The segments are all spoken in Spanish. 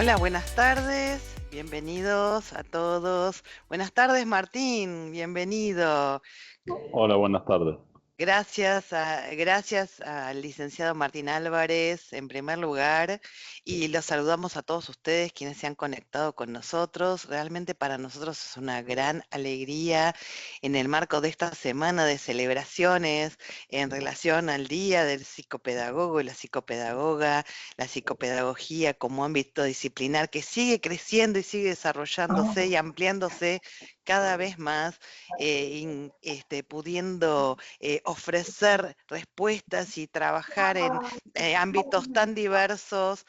Hola, buenas tardes, bienvenidos a todos. Buenas tardes, Martín, bienvenido. Hola, buenas tardes. Gracias al licenciado Martín Álvarez, en primer lugar, y los saludamos a todos ustedes quienes se han conectado con nosotros. Realmente para nosotros es una gran alegría en el marco de esta semana de celebraciones en relación al Día del Psicopedagogo y la Psicopedagoga, la psicopedagogía como ámbito disciplinar que sigue creciendo y sigue desarrollándose y ampliándose cada vez más, pudiendo ofrecer respuestas y trabajar en ámbitos tan diversos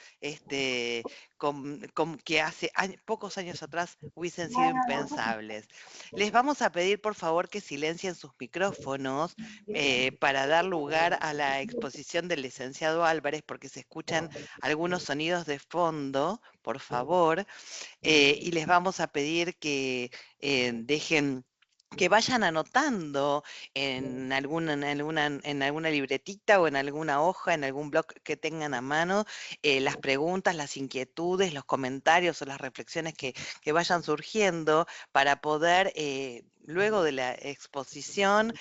que hace pocos años atrás hubiesen sido impensables. Les vamos a pedir, por favor, que silencien sus micrófonos para dar lugar a la exposición del licenciado Álvarez, porque se escuchan algunos sonidos de fondo, por favor, y les vamos a pedir que dejen que vayan anotando en alguna libretita o en alguna hoja, en algún blog que tengan a mano, las preguntas, las inquietudes, los comentarios o las reflexiones que vayan surgiendo para poder, luego de la exposición,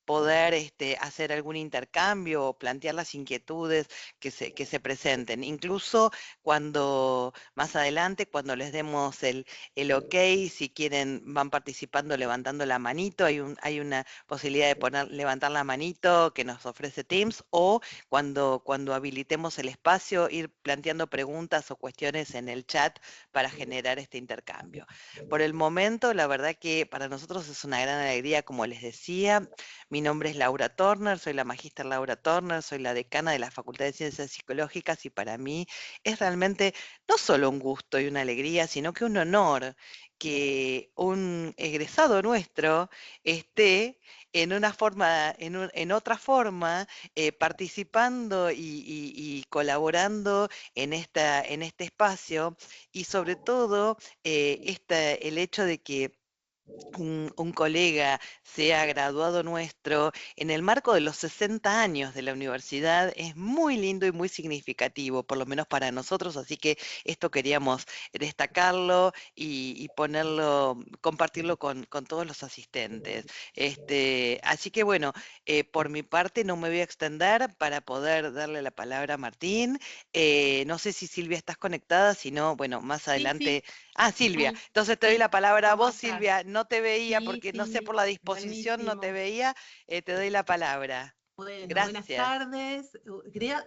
poder hacer algún intercambio o plantear las inquietudes que se presenten. Incluso cuando más adelante, cuando les demos el ok, si quieren van participando levantando la manito, hay una posibilidad de levantar la manito que nos ofrece Teams, o cuando habilitemos el espacio, ir planteando preguntas o cuestiones en el chat para generar este intercambio. Por el momento, la verdad que para nosotros es una gran alegría, como les decía. Mi nombre es Laura Turner, soy la magíster Laura Turner, soy la decana de la Facultad de Ciencias Psicológicas, y para mí es realmente no solo un gusto y una alegría, sino que un honor que un egresado nuestro esté en otra forma, participando y colaborando en este espacio, y sobre todo el hecho de que un colega sea graduado nuestro en el marco de los 60 años de la universidad es muy lindo y muy significativo, por lo menos para nosotros, así que esto queríamos destacarlo y ponerlo, compartirlo con todos los asistentes. Así que bueno, por mi parte no me voy a extender para poder darle la palabra a Martín. No sé si Silvia estás conectada, si no, bueno, más Sí, adelante. sí, Ah, Silvia, sí, entonces te doy sí. la palabra a ¿Cómo vos, estás? Silvia. No te veía Sí, porque no sé por sí, la disposición, no te buenísimo. veía. Te doy la palabra. Bueno, buenas Gracias. tardes.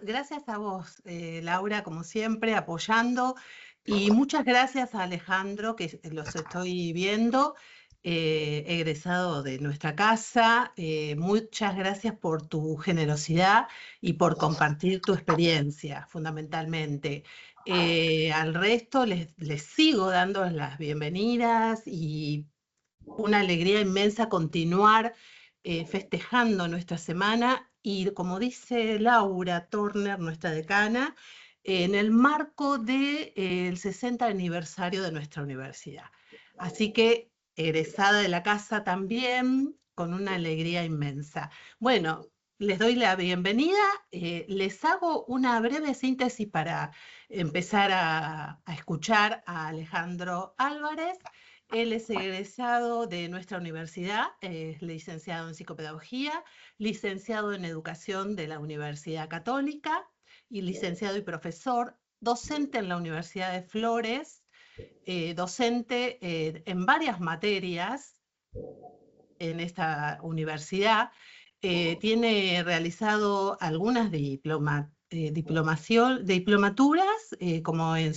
Gracias a vos, Laura, como siempre, apoyando. Y muchas gracias a Alejandro, que los estoy viendo, egresado de nuestra casa. Muchas gracias por tu generosidad y por compartir tu experiencia, fundamentalmente. Al resto les sigo dando las bienvenidas y una alegría inmensa continuar festejando nuestra semana y, como dice Laura Turner, nuestra decana, en el marco del 60 aniversario de nuestra universidad. Así que egresada de la casa también, con una alegría inmensa. Bueno, les doy la bienvenida, les hago una breve síntesis para empezar a escuchar a Alejandro Álvarez. Él es egresado de nuestra universidad, es licenciado en psicopedagogía, licenciado en educación de la Universidad Católica y licenciado y profesor, docente en la Universidad de Flores, docente en varias materias en esta universidad. Tiene realizado algunas diplomaturas, como en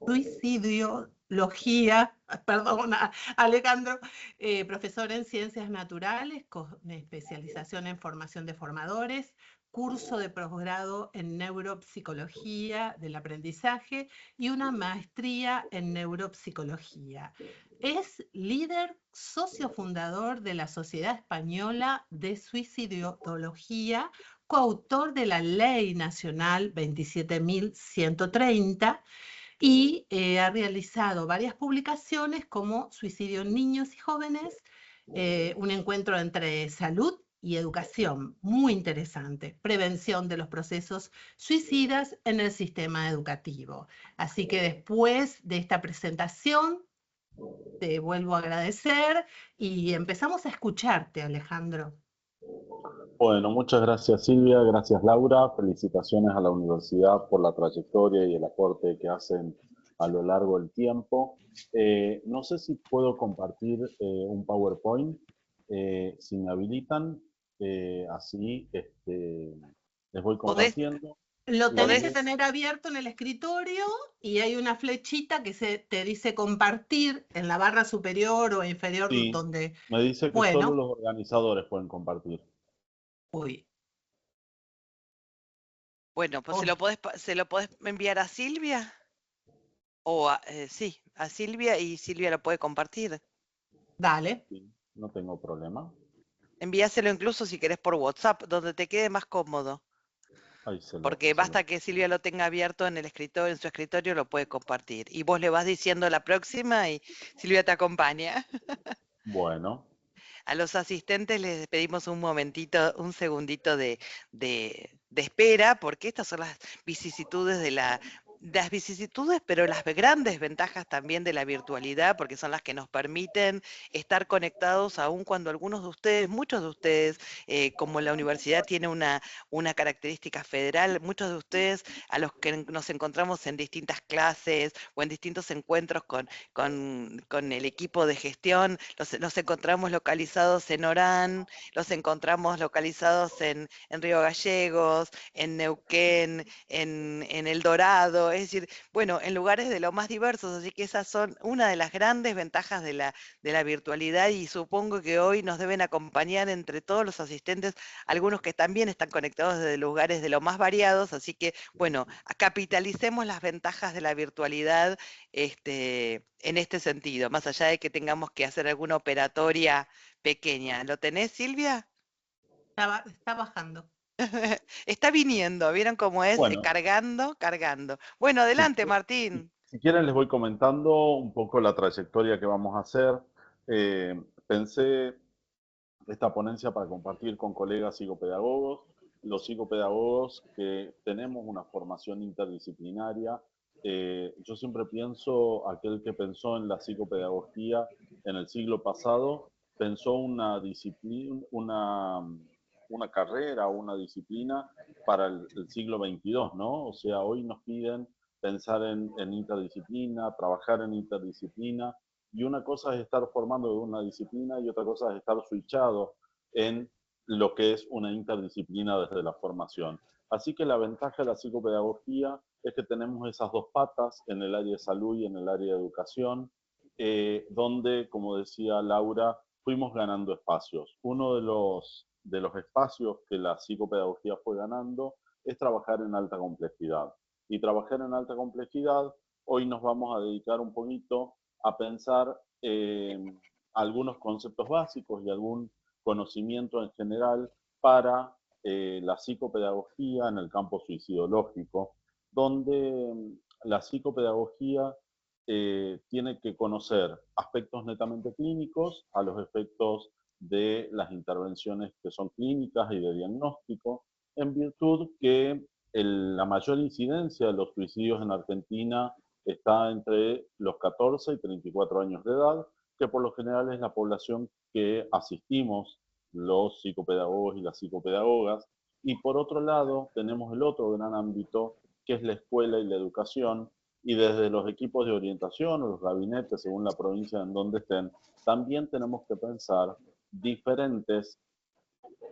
suicidología, perdona, Alejandro, profesor en ciencias naturales, con especialización en formación de formadores, curso de posgrado en neuropsicología del aprendizaje y una maestría en neuropsicología. Es líder sociofundador de la Sociedad Española de Suicidología, coautor de la Ley Nacional 27.130 y ha realizado varias publicaciones como Suicidio en Niños y Jóvenes, un encuentro entre salud y educación, muy interesante, prevención de los procesos suicidas en el sistema educativo. Así que después de esta presentación, te vuelvo a agradecer y empezamos a escucharte, Alejandro. Bueno, muchas gracias Silvia, gracias Laura, felicitaciones a la universidad por la trayectoria y el aporte que hacen a lo largo del tiempo. No sé si puedo compartir un PowerPoint, si me habilitan, así les voy ¿Podés, compartiendo. Lo tenés que podés, tener abierto en el escritorio y hay una flechita que te dice compartir en la barra superior o inferior Sí, donde, me dice que solo bueno, los organizadores pueden compartir. uy, bueno, pues oh, se lo podés enviar a Silvia? Sí, a Silvia y Silvia lo puede compartir. dale. Sí, no tengo problema. Envíaselo incluso si querés por WhatsApp, donde te quede más cómodo. Ahí Porque se lo. basta que Silvia lo tenga abierto en el escritorio, en su escritorio, lo puede compartir. Y vos le vas diciendo la próxima y Silvia te acompaña. Bueno, A los asistentes les pedimos un momentito, un segundito de espera, porque estas son las vicisitudes las vicisitudes, pero las grandes ventajas también de la virtualidad, porque son las que nos permiten estar conectados, aun cuando algunos de ustedes, muchos de ustedes, como la universidad tiene una característica federal, muchos de ustedes a los que nos encontramos en distintas clases o en distintos encuentros con el equipo de gestión, los encontramos localizados en Orán, los encontramos localizados en Río Gallegos, en Neuquén, en El Dorado, es decir, bueno, en lugares de lo más diversos, así que esas son una de las grandes ventajas de la virtualidad y supongo que hoy nos deben acompañar entre todos los asistentes, algunos que también están conectados desde lugares de lo más variados, así que bueno, capitalicemos las ventajas de la virtualidad en este sentido, más allá de que tengamos que hacer alguna operatoria pequeña. ¿Lo tenés, Silvia? Está bajando. Está viniendo, ¿vieron cómo es? bueno, Cargando, cargando. Bueno, si, adelante, si- Martín. si quieren les voy comentando un poco la trayectoria que vamos a hacer. Pensé esta ponencia para compartir con colegas psicopedagogos, los psicopedagogos que tenemos una formación interdisciplinaria. Yo siempre pienso, aquel que pensó en la psicopedagogía en el siglo pasado, pensó una disciplina, una carrera o una disciplina para el siglo XXII, ¿no? O sea, hoy nos piden pensar en interdisciplina, trabajar en interdisciplina, y una cosa es estar formando en una disciplina y otra cosa es estar switchado en lo que es una interdisciplina desde la formación. Así que la ventaja de la psicopedagogía es que tenemos esas dos patas en el área de salud y en el área de educación, donde, como decía Laura, fuimos ganando espacios. Uno de los espacios que la psicopedagogía fue ganando es trabajar en alta complejidad. Y trabajar en alta complejidad, hoy nos vamos a dedicar un poquito a pensar algunos conceptos básicos y algún conocimiento en general para la psicopedagogía en el campo suicidológico, donde la psicopedagogía tiene que conocer aspectos netamente clínicos a los efectos de las intervenciones que son clínicas y de diagnóstico, en virtud que la mayor incidencia de los suicidios en Argentina está entre los 14 y 34 años de edad, que por lo general es la población que asistimos los psicopedagogos y las psicopedagogas. Y por otro lado, tenemos el otro gran ámbito, que es la escuela y la educación, y desde los equipos de orientación o los gabinetes, según la provincia en donde estén, también tenemos que pensar diferentes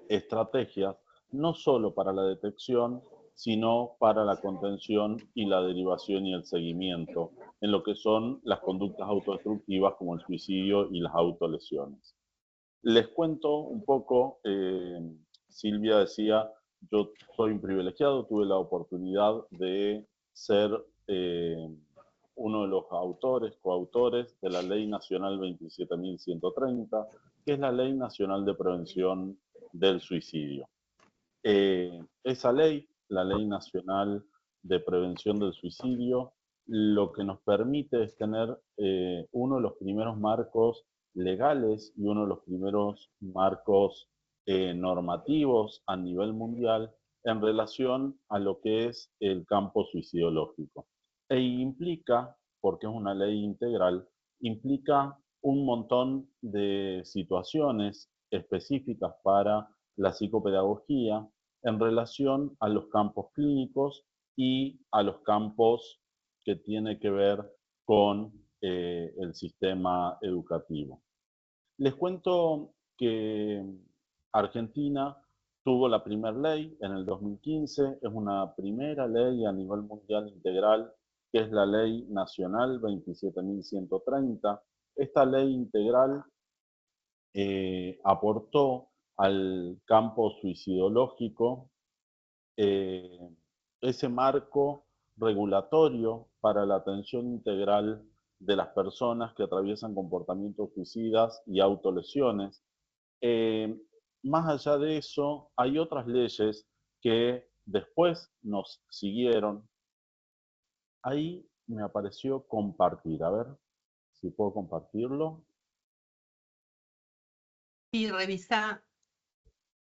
estrategias, no solo para la detección, sino para la contención y la derivación y el seguimiento en lo que son las conductas autodestructivas como el suicidio y las autolesiones. Les cuento un poco, Silvia decía, yo soy un privilegiado, tuve la oportunidad de ser uno de los autores, coautores de la Ley Nacional 27.130, que es la Ley Nacional de Prevención del Suicidio. Esa ley, la Ley Nacional de Prevención del Suicidio, lo que nos permite es tener uno de los primeros marcos legales y uno de los primeros marcos normativos a nivel mundial en relación a lo que es el campo suicidológico. E implica, porque es una ley integral, implica un montón de situaciones específicas para la psicopedagogía en relación a los campos clínicos y a los campos que tiene que ver con el sistema educativo. Les cuento que Argentina tuvo la primera ley en el 2015, es una primera ley a nivel mundial integral, que es la Ley Nacional 27.130. Esta ley integral aportó al campo suicidológico eh, ese marco regulatorio para la atención integral de las personas que atraviesan comportamientos suicidas y autolesiones. Eh, Más allá de eso, hay otras leyes que después nos siguieron. Ahí me apareció compartir. A ver si puedo compartirlo. Y revisa,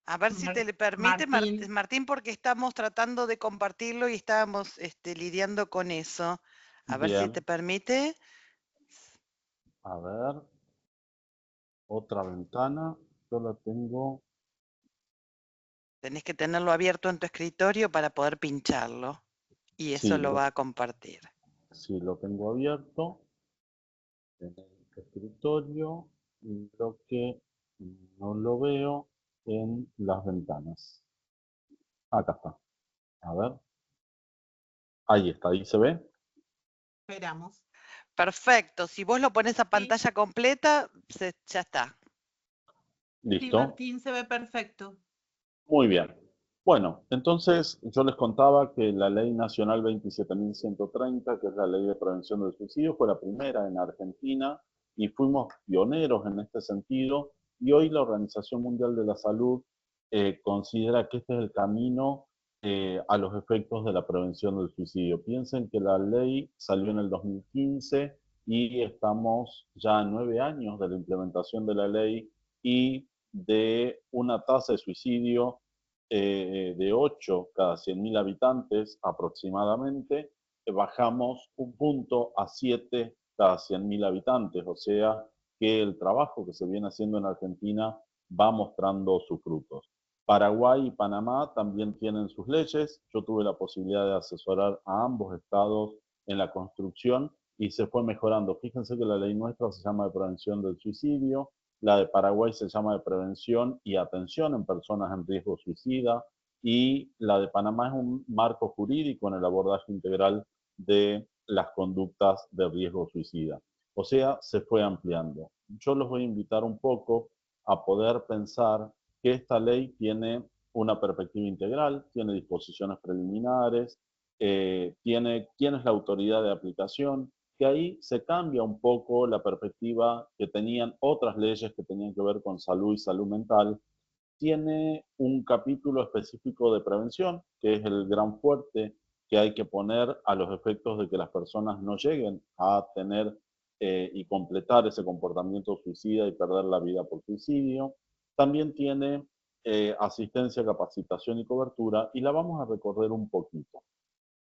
A ver si te le permite, Martín. Martín, porque estamos tratando de compartirlo y estábamos lidiando con eso. A ver si Bien, te permite. a ver. Otra ventana. Yo la tengo. Tenés que tenerlo abierto en tu escritorio para poder pincharlo. Y eso Sí, lo va a compartir. sí, lo tengo abierto en el escritorio. Y lo que no lo veo en las ventanas. Acá está. A ver. Ahí está, ahí se ve. Esperamos. Perfecto. Si vos lo pones a Sí, pantalla completa, ya está. sí, Listo. Martín, se ve perfecto. Muy bien. Bueno, entonces yo les contaba que la Ley Nacional 27.130, que es la Ley de Prevención del Suicidio, fue la primera en Argentina y fuimos pioneros en este sentido. Y hoy la Organización Mundial de la Salud considera que este es el camino a los efectos de la prevención del suicidio. Piensen que la ley salió en el 2015 y estamos ya a 9 años de la implementación de la ley y de una tasa de suicidio de 8 cada 100.000 habitantes aproximadamente, bajamos un punto a 7 cada 100.000 habitantes, o sea que el trabajo que se viene haciendo en Argentina va mostrando sus frutos. Paraguay y Panamá también tienen sus leyes. Yo tuve la posibilidad de asesorar a ambos estados en la construcción y se fue mejorando. Fíjense que la ley nuestra se llama de prevención del suicidio, la de Paraguay se llama de prevención y atención en personas en riesgo suicida y la de Panamá es un marco jurídico en el abordaje integral de las conductas de riesgo suicida. O sea, se fue ampliando. Yo los voy a invitar un poco a poder pensar que esta ley tiene una perspectiva integral, tiene disposiciones preliminares, tiene quién es la autoridad de aplicación, que ahí se cambia un poco la perspectiva que tenían otras leyes que tenían que ver con salud y salud mental. Tiene un capítulo específico de prevención, que es el gran fuerte que hay que poner a los efectos de que las personas no lleguen a tener y completar ese comportamiento suicida y perder la vida por suicidio. También tiene asistencia, capacitación y cobertura, y la vamos a recorrer un poquito.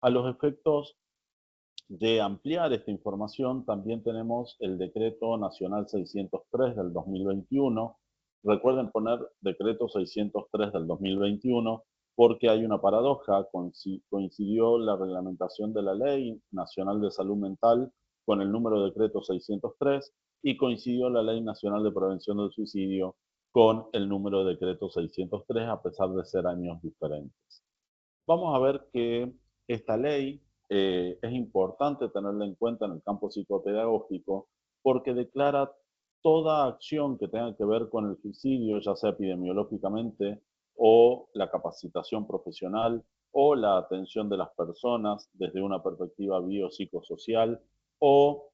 A los efectos de ampliar esta información, también tenemos el Decreto Nacional 603 del 2021. Recuerden poner Decreto 603 del 2021 porque hay una paradoja. Coincidió la reglamentación de la Ley Nacional de Salud Mental con el número de Decreto 603 y coincidió la Ley Nacional de Prevención del Suicidio con el número de Decreto 603 a pesar de ser años diferentes. Vamos a ver que esta ley es importante tenerla en cuenta en el campo psicopedagógico porque declara toda acción que tenga que ver con el suicidio, ya sea epidemiológicamente o la capacitación profesional o la atención de las personas desde una perspectiva biopsicosocial o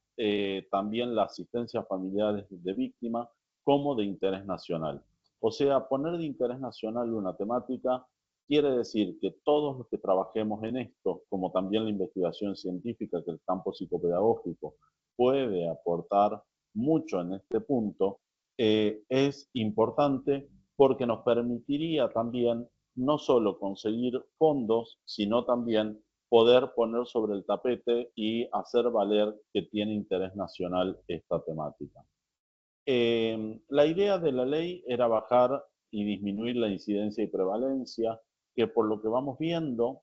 también la asistencia a familiares de víctimas como de interés nacional. O sea, poner de interés nacional una temática quiere decir que todos los que trabajemos en esto, como también la investigación científica que el campo psicopedagógico puede aportar mucho en este punto, es importante porque nos permitiría también no solo conseguir fondos, sino también poder poner sobre el tapete y hacer valer que tiene interés nacional esta temática. La idea de la ley era bajar y disminuir la incidencia y prevalencia, que por lo que vamos viendo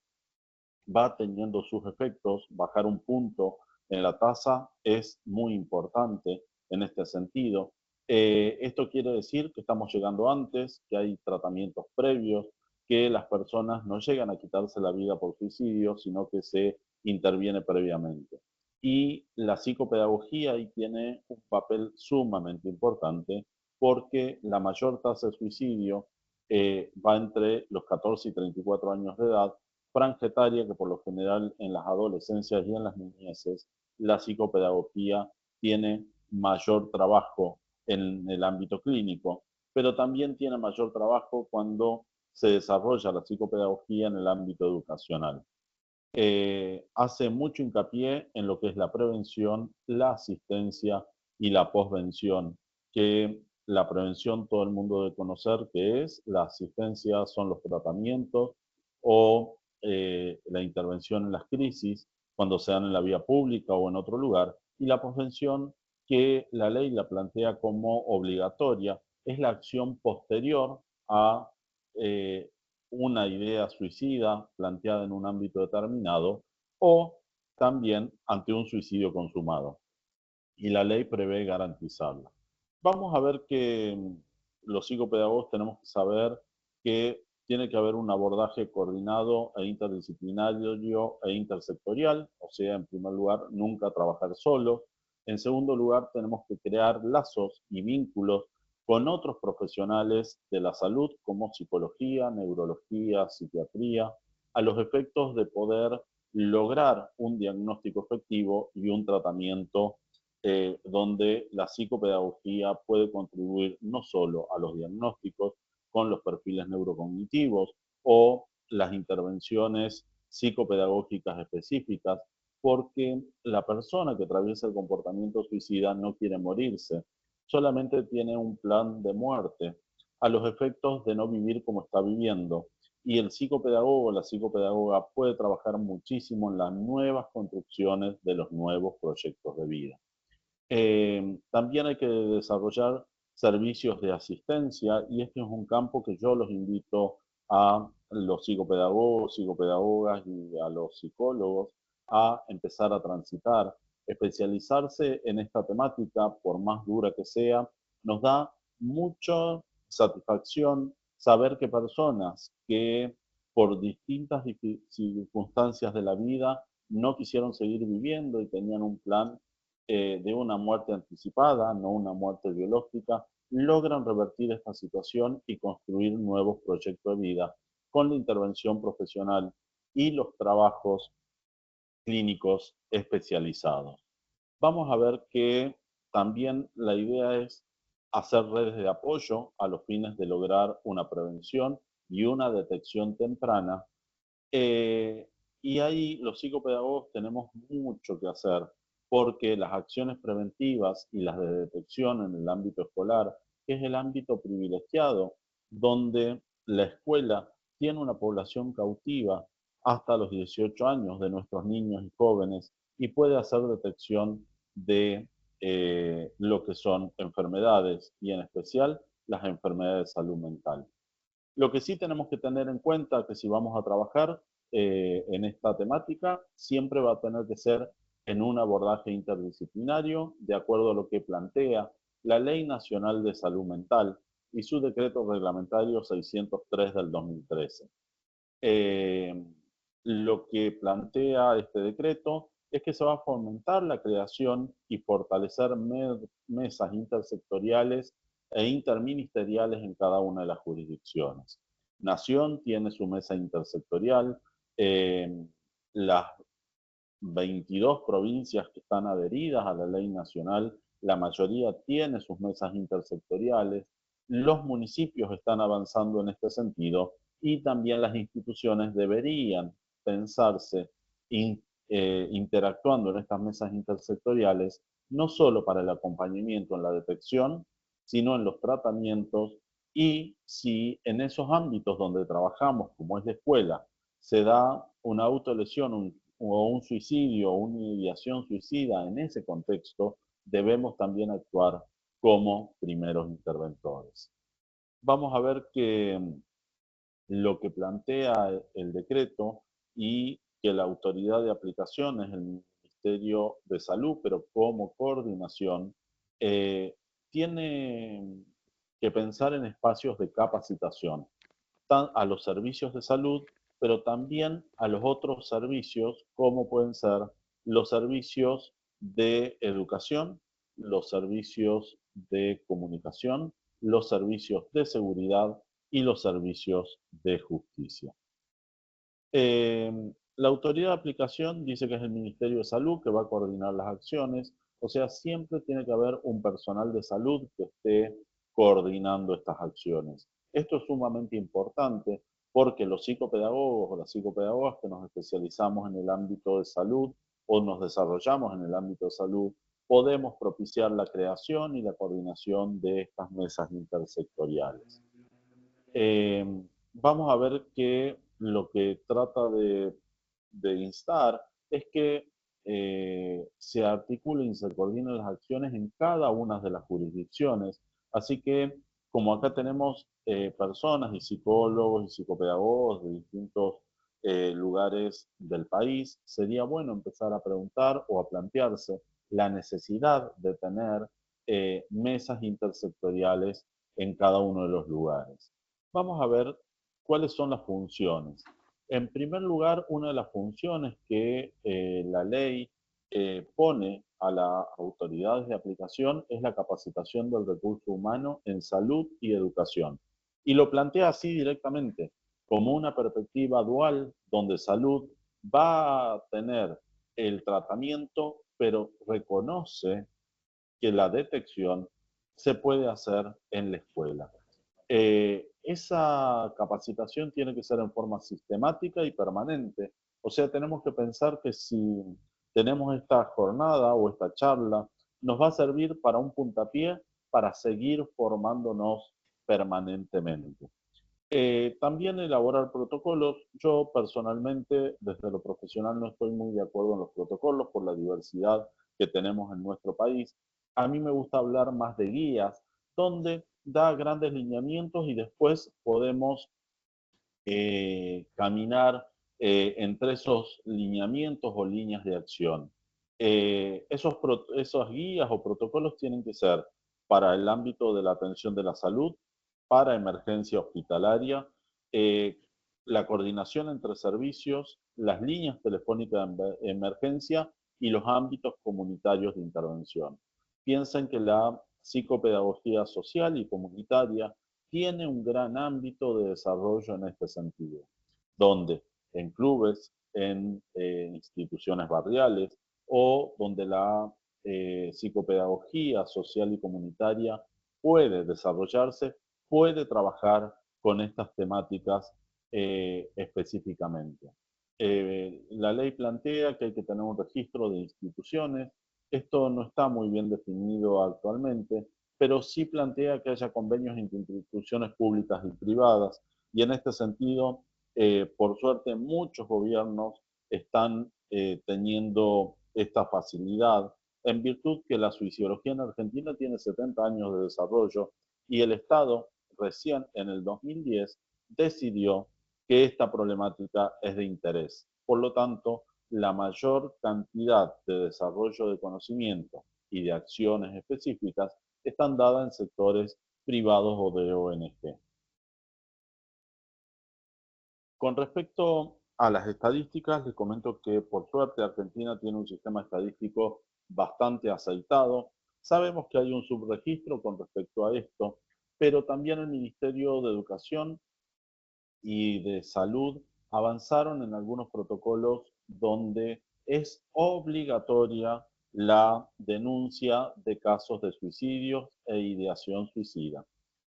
va teniendo sus efectos. Bajar un punto en la tasa es muy importante en este sentido. Esto quiere decir que estamos llegando antes, que hay tratamientos previos, que las personas no llegan a quitarse la vida por suicidio, sino que se interviene previamente. Y la psicopedagogía ahí tiene un papel sumamente importante porque la mayor tasa de suicidio va entre los 14 y 34 años de edad, franja etaria que por lo general en las adolescencias y en las niñeces la psicopedagogía tiene mayor trabajo en el ámbito clínico, pero también tiene mayor trabajo cuando se desarrolla la psicopedagogía en el ámbito educacional. Hace mucho hincapié en lo que es la prevención, la asistencia y la posvención, que la prevención todo el mundo debe conocer que es, la asistencia son los tratamientos o la intervención en las crisis cuando se dan en la vía pública o en otro lugar, y la posvención que la ley la plantea como obligatoria, es la acción posterior a eh, una idea suicida planteada en un ámbito determinado o también ante un suicidio consumado. Y la ley prevé garantizarla. Vamos a ver que los psicopedagogos tenemos que saber que tiene que haber un abordaje coordinado e interdisciplinario e intersectorial, o sea, en primer lugar, nunca trabajar solo. En segundo lugar, tenemos que crear lazos y vínculos con otros profesionales de la salud, como psicología, neurología, psiquiatría, a los efectos de poder lograr un diagnóstico efectivo y un tratamiento donde la psicopedagogía puede contribuir no solo a los diagnósticos con los perfiles neurocognitivos o las intervenciones psicopedagógicas específicas, porque la persona que atraviesa el comportamiento suicida no quiere morirse, solamente tiene un plan de muerte a los efectos de no vivir como está viviendo. Y el psicopedagogo, la psicopedagoga puede trabajar muchísimo en las nuevas construcciones de los nuevos proyectos de vida. También hay que desarrollar servicios de asistencia y este es un campo que yo los invito a los psicopedagogos, psicopedagogas y a los psicólogos a empezar a transitar. Especializarse en esta temática, por más dura que sea, nos da mucha satisfacción saber que personas que por distintas circunstancias de la vida no quisieron seguir viviendo y tenían un plan de una muerte anticipada, no una muerte biológica, logran revertir esta situación y construir nuevos proyectos de vida con la intervención profesional y los trabajos clínicos especializados. Vamos a ver que también la idea es hacer redes de apoyo a los fines de lograr una prevención y una detección temprana. Eh, y ahí los psicopedagogos tenemos mucho que hacer porque las acciones preventivas y las de detección en el ámbito escolar, que es el ámbito privilegiado, donde la escuela tiene una población cautiva hasta los 18 años de nuestros niños y jóvenes y puede hacer detección de lo que son enfermedades y en especial las enfermedades de salud mental. Lo que sí tenemos que tener en cuenta que si vamos a trabajar en esta temática, siempre va a tener que ser en un abordaje interdisciplinario, de acuerdo a lo que plantea la Ley Nacional de Salud Mental y su decreto reglamentario 603 del 2013. Lo que plantea este decreto es que se va a fomentar la creación y fortalecer mesas intersectoriales e interministeriales en cada una de las jurisdicciones. Nación tiene su mesa intersectorial, las 22 provincias que están adheridas a la ley nacional, la mayoría tiene sus mesas intersectoriales, los municipios están avanzando en este sentido y también las instituciones deberían pensarse interactuando en estas mesas intersectoriales, no solo para el acompañamiento en la detección, sino en los tratamientos y si en esos ámbitos donde trabajamos, como es la escuela, se da una autolesión o un suicidio o una ideación suicida en ese contexto, debemos también actuar como primeros interventores. Vamos a ver que lo que plantea el decreto y que la autoridad de aplicación es el Ministerio de Salud, pero como coordinación, tiene que pensar en espacios de capacitación a los servicios de salud, pero también a los otros servicios, como pueden ser los servicios de educación, los servicios de comunicación, los servicios de seguridad y los servicios de justicia. La autoridad de aplicación dice que es el Ministerio de Salud que va a coordinar las acciones, o sea, siempre tiene que haber un personal de salud que esté coordinando estas acciones. Esto es sumamente importante porque los psicopedagogos o las psicopedagogas que nos especializamos en el ámbito de salud o nos desarrollamos en el ámbito de salud, podemos propiciar la creación y la coordinación de estas mesas intersectoriales. Vamos a ver que lo que trata de instar es que se articulen y se coordinen las acciones en cada una de las jurisdicciones. Así que, como acá tenemos personas y psicólogos y psicopedagogos de distintos lugares del país, sería bueno empezar a preguntar o a plantearse la necesidad de tener mesas intersectoriales en cada uno de los lugares. Vamos a ver cuáles son las funciones. En primer lugar, una de las funciones que la ley pone a las autoridades de aplicación es la capacitación del recurso humano en salud y educación. Y lo plantea así directamente, como una perspectiva dual, donde salud va a tener el tratamiento, pero reconoce que la detección se puede hacer en la escuela. Esa capacitación tiene que ser en forma sistemática y permanente. O sea, tenemos que pensar que si tenemos esta jornada o esta charla, nos va a servir para un puntapié para seguir formándonos permanentemente. También elaborar protocolos. Yo personalmente, desde lo profesional, no estoy muy de acuerdo en los protocolos por la diversidad que tenemos en nuestro país. A mí me gusta hablar más de guías, donde da grandes lineamientos y después podemos caminar entre esos lineamientos o líneas de acción. Esas guías o protocolos tienen que ser para el ámbito de la atención de la salud, para emergencia hospitalaria, eh, la coordinación entre servicios, las líneas telefónicas de emergencia y los ámbitos comunitarios de intervención. Piensen que la psicopedagogía social y comunitaria tiene un gran ámbito de desarrollo en este sentido, donde en clubes, en instituciones barriales o donde la psicopedagogía social y comunitaria puede desarrollarse, puede trabajar con estas temáticas específicamente. La ley plantea que hay que tener un registro de instituciones. Esto no está muy bien definido actualmente, pero sí plantea que haya convenios entre instituciones públicas y privadas. Y en este sentido, por suerte, muchos gobiernos están teniendo esta facilidad en virtud que la suicidología en Argentina tiene 70 años de desarrollo y el Estado recién en el 2010 decidió que esta problemática es de interés. Por lo tanto, la mayor cantidad de desarrollo de conocimiento y de acciones específicas están dadas en sectores privados o de ONG. Con respecto a las estadísticas, les comento que por suerte Argentina tiene un sistema estadístico bastante aceitado. Sabemos que hay un subregistro con respecto a esto, pero también el Ministerio de Educación y de Salud avanzaron en algunos protocolos donde es obligatoria la denuncia de casos de suicidios e ideación suicida.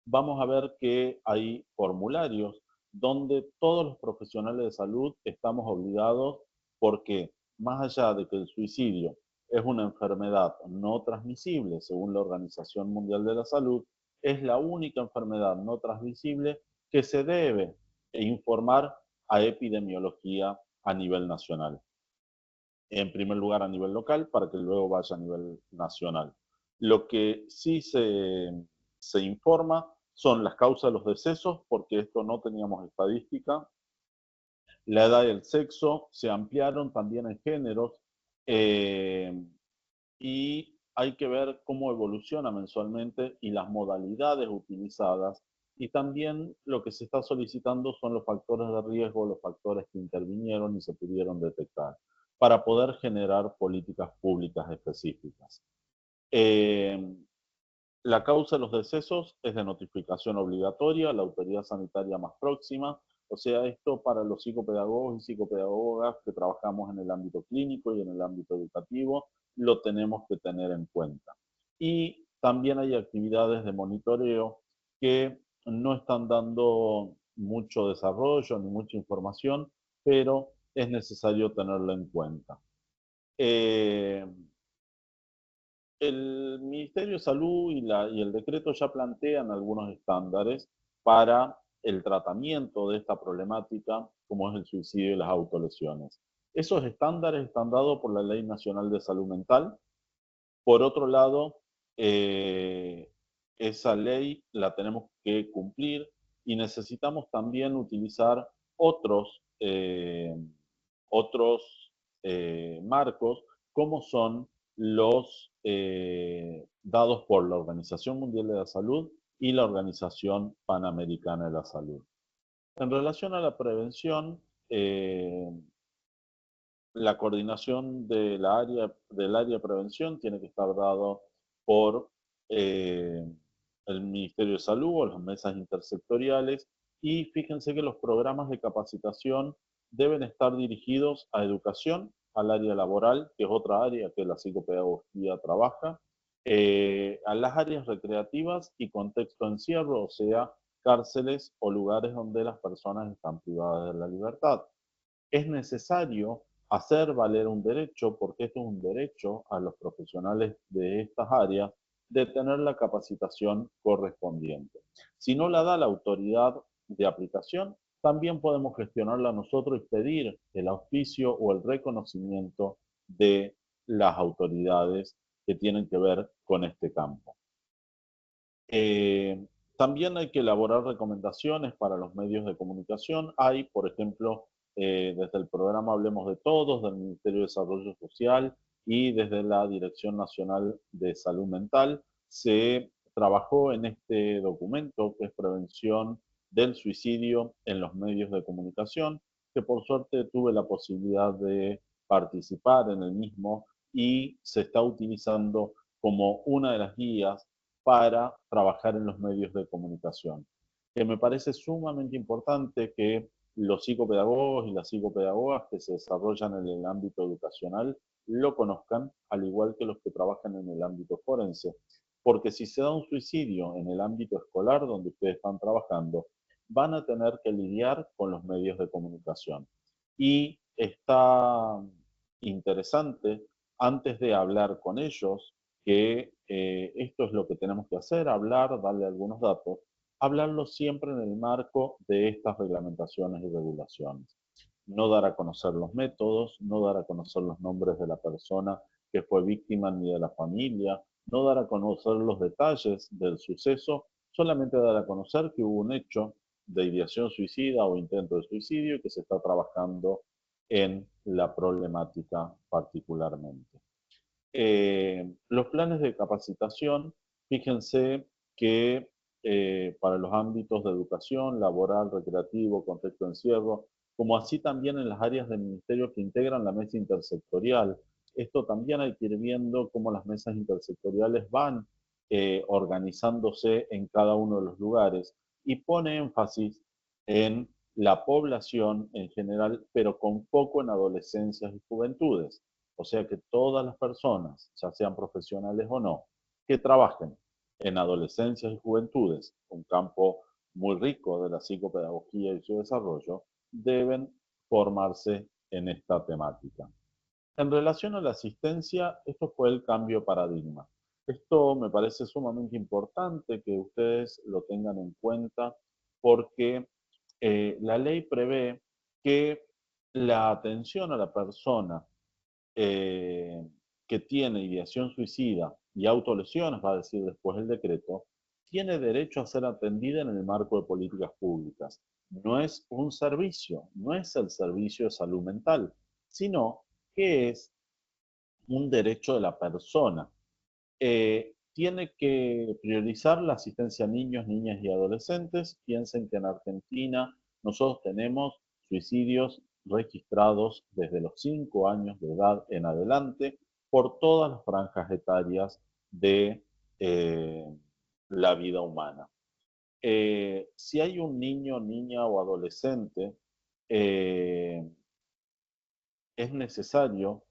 Vamos a ver que hay formularios donde todos los profesionales de salud estamos obligados porque más allá de que el suicidio es una enfermedad no transmisible según la Organización Mundial de la Salud, es la única enfermedad no transmisible que se debe informar a epidemiología a nivel nacional. En primer lugar a nivel local, para que luego vaya a nivel nacional. Lo que sí se informa son las causas de los decesos, porque esto no teníamos estadística, la edad y el sexo, se ampliaron también en géneros, eh, y hay que ver cómo evoluciona mensualmente y las modalidades utilizadas, y también lo que se está solicitando son los factores de riesgo, los factores que intervinieron y se pudieron detectar, para poder generar políticas públicas específicas. La causa de los decesos es de notificación obligatoria a la autoridad sanitaria más próxima, o sea, esto para los psicopedagogos y psicopedagogas que trabajamos en el ámbito clínico y en el ámbito educativo, lo tenemos que tener en cuenta. Y también hay actividades de monitoreo que no están dando mucho desarrollo ni mucha información, pero es necesario tenerlo en cuenta. El Ministerio de Salud y el decreto ya plantean algunos estándares para el tratamiento de esta problemática, como es el suicidio y las autolesiones. Esos estándares están dados por la Ley Nacional de Salud Mental. Por otro lado, esa ley la tenemos que cumplir y necesitamos también utilizar otros marcos, como son los dados por la Organización Mundial de la Salud y la Organización Panamericana de la Salud. En relación a la prevención, la coordinación del área de prevención tiene que estar dado por el Ministerio de Salud o las mesas intersectoriales, y fíjense que los programas de capacitación deben estar dirigidos a educación, al área laboral, que es otra área que la psicopedagogía trabaja, a las áreas recreativas y contexto de encierro, o sea, cárceles o lugares donde las personas están privadas de la libertad. Es necesario hacer valer un derecho, porque esto es un derecho a los profesionales de estas áreas, de tener la capacitación correspondiente. Si no la da la autoridad de aplicación, también podemos gestionarla nosotros y pedir el auspicio o el reconocimiento de las autoridades que tienen que ver con este campo. También hay que elaborar recomendaciones para los medios de comunicación. Hay, por ejemplo, desde el programa Hablemos de Todos, del Ministerio de Desarrollo Social y desde la Dirección Nacional de Salud Mental, se trabajó en este documento que es Prevención del Suicidio en los Medios de Comunicación, que por suerte tuve la posibilidad de participar en el mismo y se está utilizando como una de las guías para trabajar en los medios de comunicación. Que me parece sumamente importante que los psicopedagogos y las psicopedagogas que se desarrollan en el ámbito educacional lo conozcan, al igual que los que trabajan en el ámbito forense. Porque si se da un suicidio en el ámbito escolar donde ustedes están trabajando, van a tener que lidiar con los medios de comunicación. Y está interesante, antes de hablar con ellos, que esto es lo que tenemos que hacer, hablar, darle algunos datos, hablarlo siempre en el marco de estas reglamentaciones y regulaciones. No dar a conocer los métodos, no dar a conocer los nombres de la persona que fue víctima ni de la familia, no dar a conocer los detalles del suceso, solamente dar a conocer que hubo un hecho de ideación suicida o intento de suicidio y que se está trabajando en la problemática particularmente. Los planes de capacitación, fíjense que para los ámbitos de educación, laboral, recreativo, contexto de encierro, como así también en las áreas del ministerio que integran la mesa intersectorial, esto también hay que ir viendo cómo las mesas intersectoriales van organizándose en cada uno de los lugares, y pone énfasis en la población en general, pero con foco en adolescencias y juventudes. O sea que todas las personas, ya sean profesionales o no, que trabajen en adolescencias y juventudes, un campo muy rico de la psicopedagogía y su desarrollo, deben formarse en esta temática. En relación a la asistencia, esto fue el cambio de paradigma. Esto me parece sumamente importante que ustedes lo tengan en cuenta porque la ley prevé que la atención a la persona eh, que tiene ideación suicida y autolesiones, va a decir después el decreto, tiene derecho a ser atendida en el marco de políticas públicas. No es un servicio, no es el servicio de salud mental, sino que es un derecho de la persona. Tiene que priorizar la asistencia a niños, niñas y adolescentes. Piensen que en Argentina nosotros tenemos suicidios registrados desde los 5 años de edad en adelante por todas las franjas etarias de la vida humana. Si hay un niño, niña o adolescente, eh, es necesario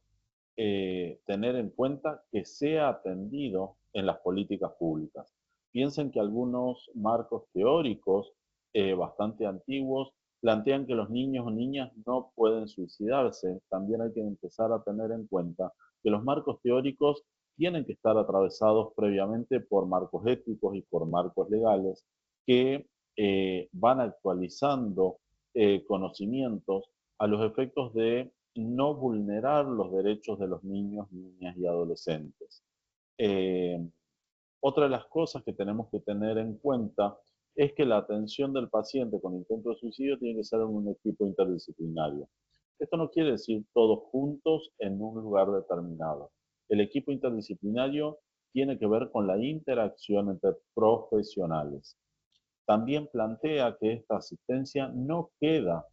tener en cuenta que sea atendido en las políticas públicas. Piensen que algunos marcos teóricos bastante antiguos plantean que los niños o niñas no pueden suicidarse. También hay que empezar a tener en cuenta que los marcos teóricos tienen que estar atravesados previamente por marcos éticos y por marcos legales que van actualizando conocimientos a los efectos de no vulnerar los derechos de los niños, niñas y adolescentes. Eh, Otra de las cosas que tenemos que tener en cuenta es que la atención del paciente con intento de suicidio tiene que ser en un equipo interdisciplinario. Esto no quiere decir todos juntos en un lugar determinado. El equipo interdisciplinario tiene que ver con la interacción entre profesionales. También plantea que esta asistencia no queda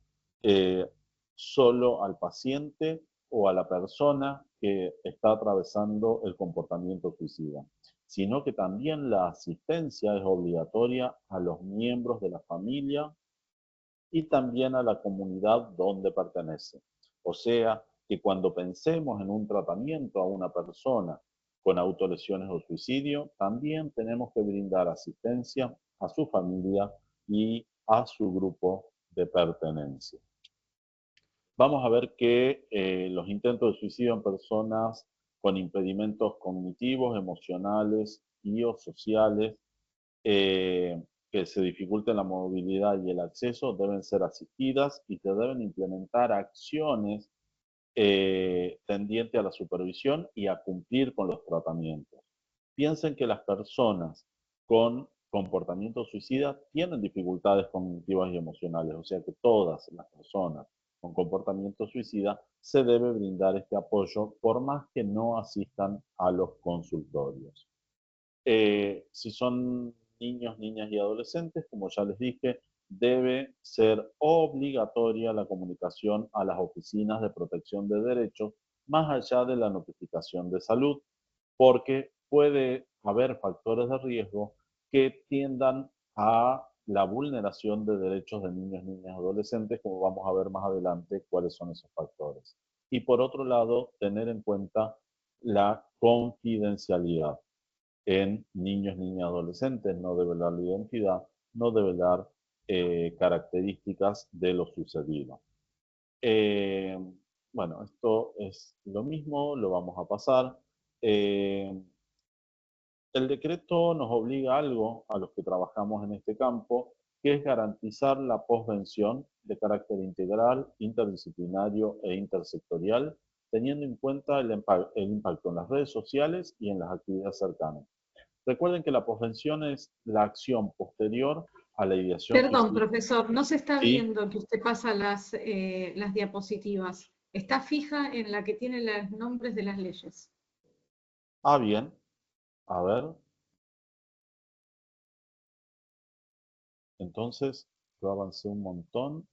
eh, solo al paciente o a la persona que está atravesando el comportamiento suicida, sino que también la asistencia es obligatoria a los miembros de la familia y también a la comunidad donde pertenece. O sea, que cuando pensemos en un tratamiento a una persona con autolesiones o suicidio, también tenemos que brindar asistencia a su familia y a su grupo de pertenencia. Vamos a ver que los intentos de suicidio en personas con impedimentos cognitivos, emocionales y o sociales que se dificulte la movilidad y el acceso deben ser asistidas y se deben implementar acciones tendientes a la supervisión y a cumplir con los tratamientos. Piensen que las personas con comportamiento suicida tienen dificultades cognitivas y emocionales, o sea que todas las personas con comportamiento suicida se debe brindar este apoyo por más que no asistan a los consultorios. Si son niños, niñas y adolescentes, como ya les dije, debe ser obligatoria la comunicación a las oficinas de protección de derechos, más allá de la notificación de salud, porque puede haber factores de riesgo que tiendan a la vulneración de derechos de niños, niñas y adolescentes, como vamos a ver más adelante cuáles son esos factores. Y por otro lado, tener en cuenta la confidencialidad en niños, niñas, adolescentes, no develar la identidad, no develar características de lo sucedido. Eh, bueno, esto es lo mismo, lo vamos a pasar. El decreto nos obliga a algo a los que trabajamos en este campo, que es garantizar la posvención de carácter integral, interdisciplinario e intersectorial, teniendo en cuenta el impacto en las redes sociales y en las actividades cercanas. Recuerden que la posvención es la acción posterior a la ideación Perdón, suicida. profesor, no se está ¿Sí? viendo que usted pasa las diapositivas. Está fija en la que tiene los nombres de las leyes. Ah, bien. A ver. Entonces, yo avancé un montón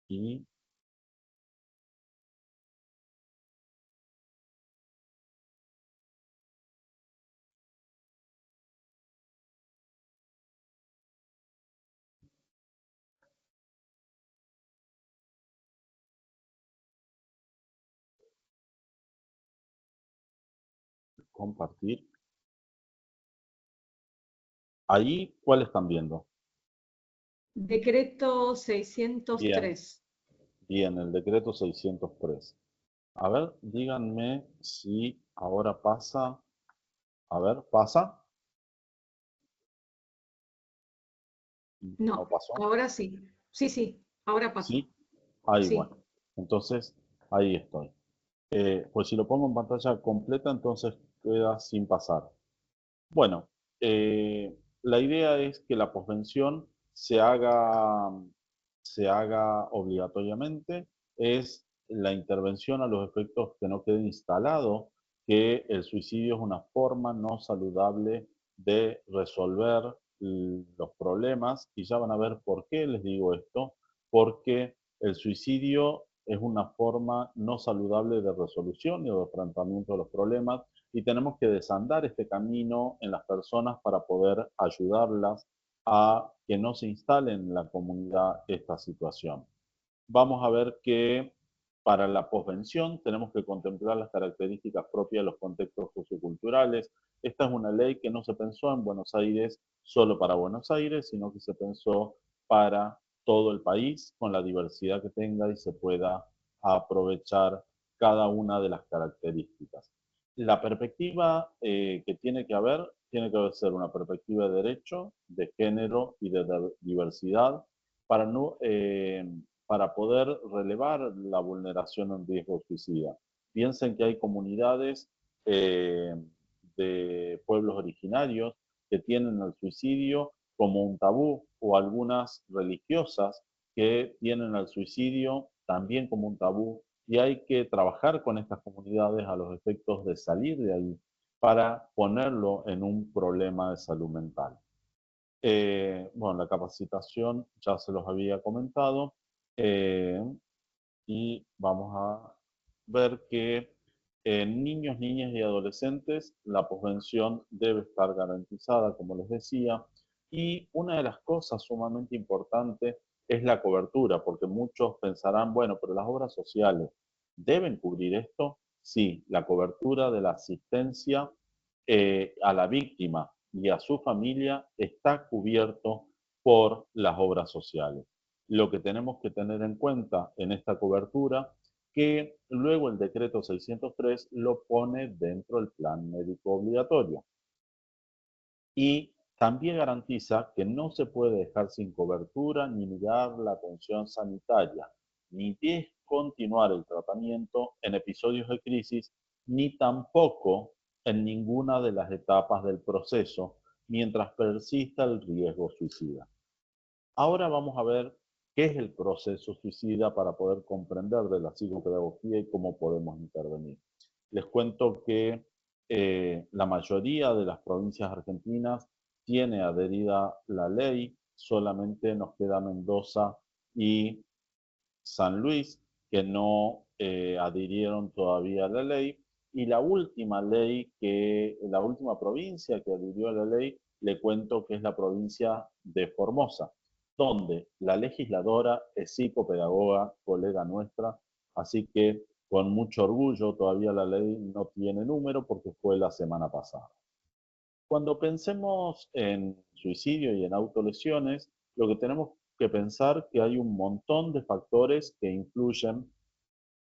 y compartir. Ahí, ¿cuál están viendo? Decreto Bien, 603. bien, el decreto 603. A ver, díganme si ahora pasa A ver, ¿pasa? ¿No No, pasó? ahora sí. Sí, sí, ahora pasó. ¿Sí? Ahí, Sí. bueno. Entonces, ahí estoy. Pues si lo pongo en pantalla completa, entonces queda sin pasar. Bueno, la idea es que la posvención se haga obligatoriamente, es la intervención a los efectos que no quede instalado que el suicidio es una forma no saludable de resolver los problemas, y ya van a ver por qué les digo esto, porque el suicidio es una forma no saludable de resolución y de enfrentamiento de los problemas, y tenemos que desandar este camino en las personas para poder ayudarlas a que no se instale en la comunidad esta situación. Vamos a ver que para la posvención tenemos que contemplar las características propias de los contextos socioculturales. Esta es una ley que no se pensó en Buenos Aires solo para Buenos Aires, sino que se pensó para todo el país, con la diversidad que tenga y se pueda aprovechar cada una de las características. La perspectiva que tiene que ser una perspectiva de derecho, de género y de diversidad para, no, para poder relevar la vulneración en riesgo suicida. Piensen que hay comunidades de pueblos originarios que tienen el suicidio como un tabú, o algunas religiosas que tienen el suicidio también como un tabú, y hay que trabajar con estas comunidades a los efectos de salir de ahí para ponerlo en un problema de salud mental. Bueno, la capacitación ya se los había comentado, eh, y vamos a ver que en niños, niñas y adolescentes la posvención debe estar garantizada, como les decía, y una de las cosas sumamente importantes es la cobertura, porque muchos pensarán, bueno, pero las obras sociales deben cubrir esto. Sí, la cobertura de la asistencia a la víctima y a su familia está cubierto por las obras sociales. Lo que tenemos que tener en cuenta en esta cobertura, que luego el decreto 603 lo pone dentro del plan médico obligatorio. Y también garantiza que no se puede dejar sin cobertura ni negar la atención sanitaria, ni descontinuar el tratamiento en episodios de crisis, ni tampoco en ninguna de las etapas del proceso mientras persista el riesgo suicida. Ahora vamos a ver qué es el proceso suicida para poder comprender de la psicopedagogía y cómo podemos intervenir. Les cuento que la mayoría de las provincias argentinas tiene adherida la ley, solamente nos queda Mendoza y San Luis, que no adhirieron todavía a la ley, y la última la última provincia que adhirió a la ley, le cuento que es la provincia de Formosa, donde la legisladora es psicopedagoga, colega nuestra, así que con mucho orgullo todavía la ley no tiene número porque fue la semana pasada. Cuando pensemos en suicidio y en autolesiones, lo que tenemos que pensar que hay un montón de factores que influyen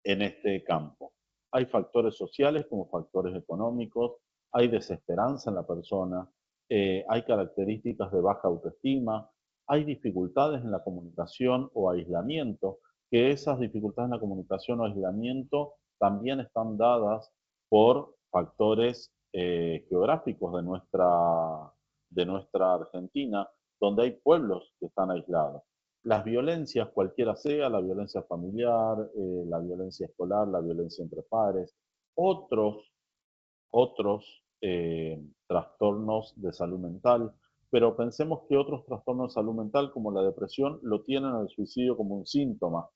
en este campo. Hay factores sociales como factores económicos, hay desesperanza en la persona, hay características de baja autoestima, hay dificultades en la comunicación o aislamiento, que esas dificultades en la comunicación o aislamiento también están dadas por factores geográficos de nuestra Argentina, donde hay pueblos que están aislados. Las violencias, cualquiera sea, la violencia familiar, la violencia escolar, la violencia entre pares, otros trastornos de salud mental, pero pensemos que otros trastornos de salud mental como la depresión lo tienen al suicidio como un síntoma.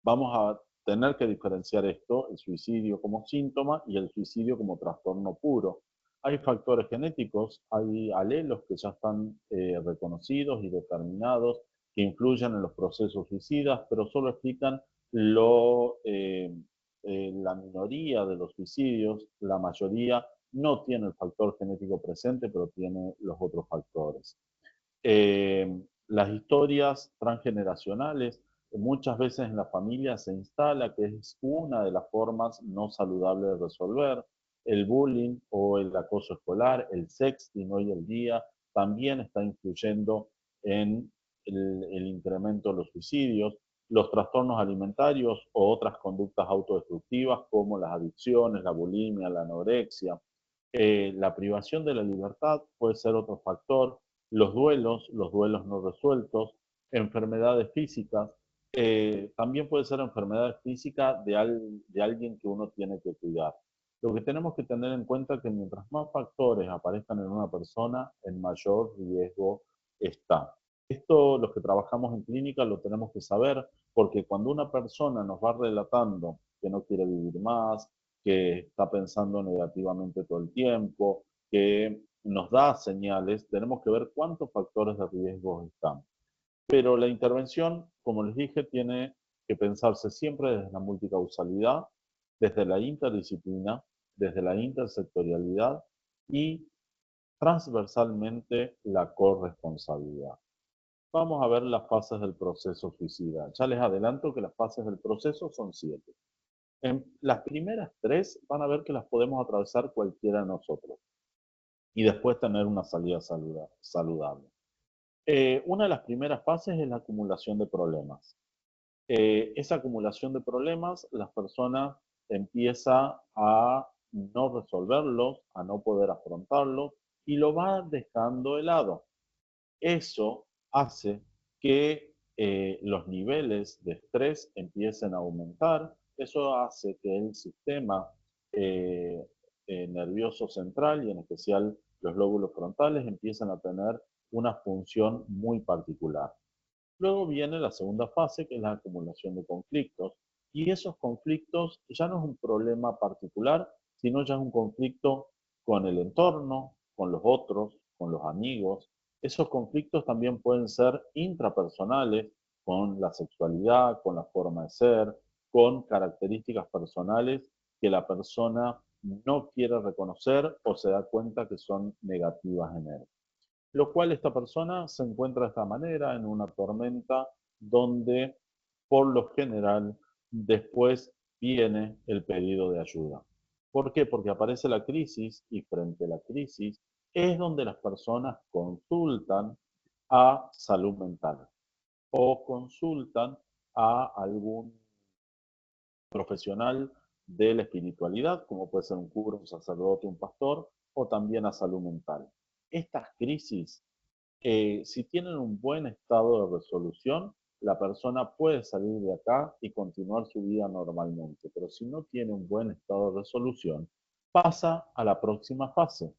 Vamos a tener que diferenciar esto, el suicidio como síntoma y el suicidio como trastorno puro. Hay factores genéticos, hay alelos que ya están reconocidos y determinados que influyen en los procesos suicidas, pero solo explican la minoría de los suicidios. La mayoría no tiene el factor genético presente, pero tiene los otros factores. Las historias transgeneracionales, muchas veces en la familia se instala que es una de las formas no saludables de resolver. El bullying o el acoso escolar, el sexting hoy en día también está influyendo en el incremento de los suicidios, los trastornos alimentarios o otras conductas autodestructivas como las adicciones, la bulimia, la anorexia. La privación de la libertad puede ser otro factor, los duelos no resueltos, enfermedades físicas, también puede ser enfermedad física de alguien que uno tiene que cuidar. Lo que tenemos que tener en cuenta es que mientras más factores aparezcan en una persona, en mayor riesgo está. Esto, los que trabajamos en clínica, lo tenemos que saber, porque cuando una persona nos va relatando que no quiere vivir más, que está pensando negativamente todo el tiempo, que nos da señales, tenemos que ver cuántos factores de riesgo están. Pero la intervención, como les dije, tiene que pensarse siempre desde la multicausalidad, desde la interdisciplina, desde la intersectorialidad y transversalmente la corresponsabilidad. Vamos a ver las fases del proceso suicida. Ya les adelanto que las fases del proceso son 7. En las primeras 3 van a ver que las podemos atravesar cualquiera de nosotros y después tener una salida saludable. Una de las primeras fases es la acumulación de problemas. Esa acumulación de problemas, las personas empiezan a no resolverlos, a no poder afrontarlos y lo va dejando de lado. Eso hace que los niveles de estrés empiecen a aumentar, eso hace que el sistema eh, nervioso central y en especial los lóbulos frontales empiecen a tener una función muy particular. Luego viene la segunda fase, que es la acumulación de conflictos, y esos conflictos ya no es un problema particular, sino ya es un conflicto con el entorno, con los otros, con los amigos. Esos conflictos también pueden ser intrapersonales, con la sexualidad, con la forma de ser, con características personales que la persona no quiere reconocer o se da cuenta que son negativas en él. Lo cual esta persona se encuentra de esta manera en una tormenta donde por lo general después viene el pedido de ayuda. ¿Por qué? Porque aparece la crisis y frente a la crisis es donde las personas consultan a salud mental o consultan a algún profesional de la espiritualidad, como puede ser un cura, un sacerdote, un pastor, o también a salud mental. Estas crisis si tienen un buen estado de resolución, la persona puede salir de acá y continuar su vida normalmente. Pero si no tiene un buen estado de resolución, pasa a la próxima fase.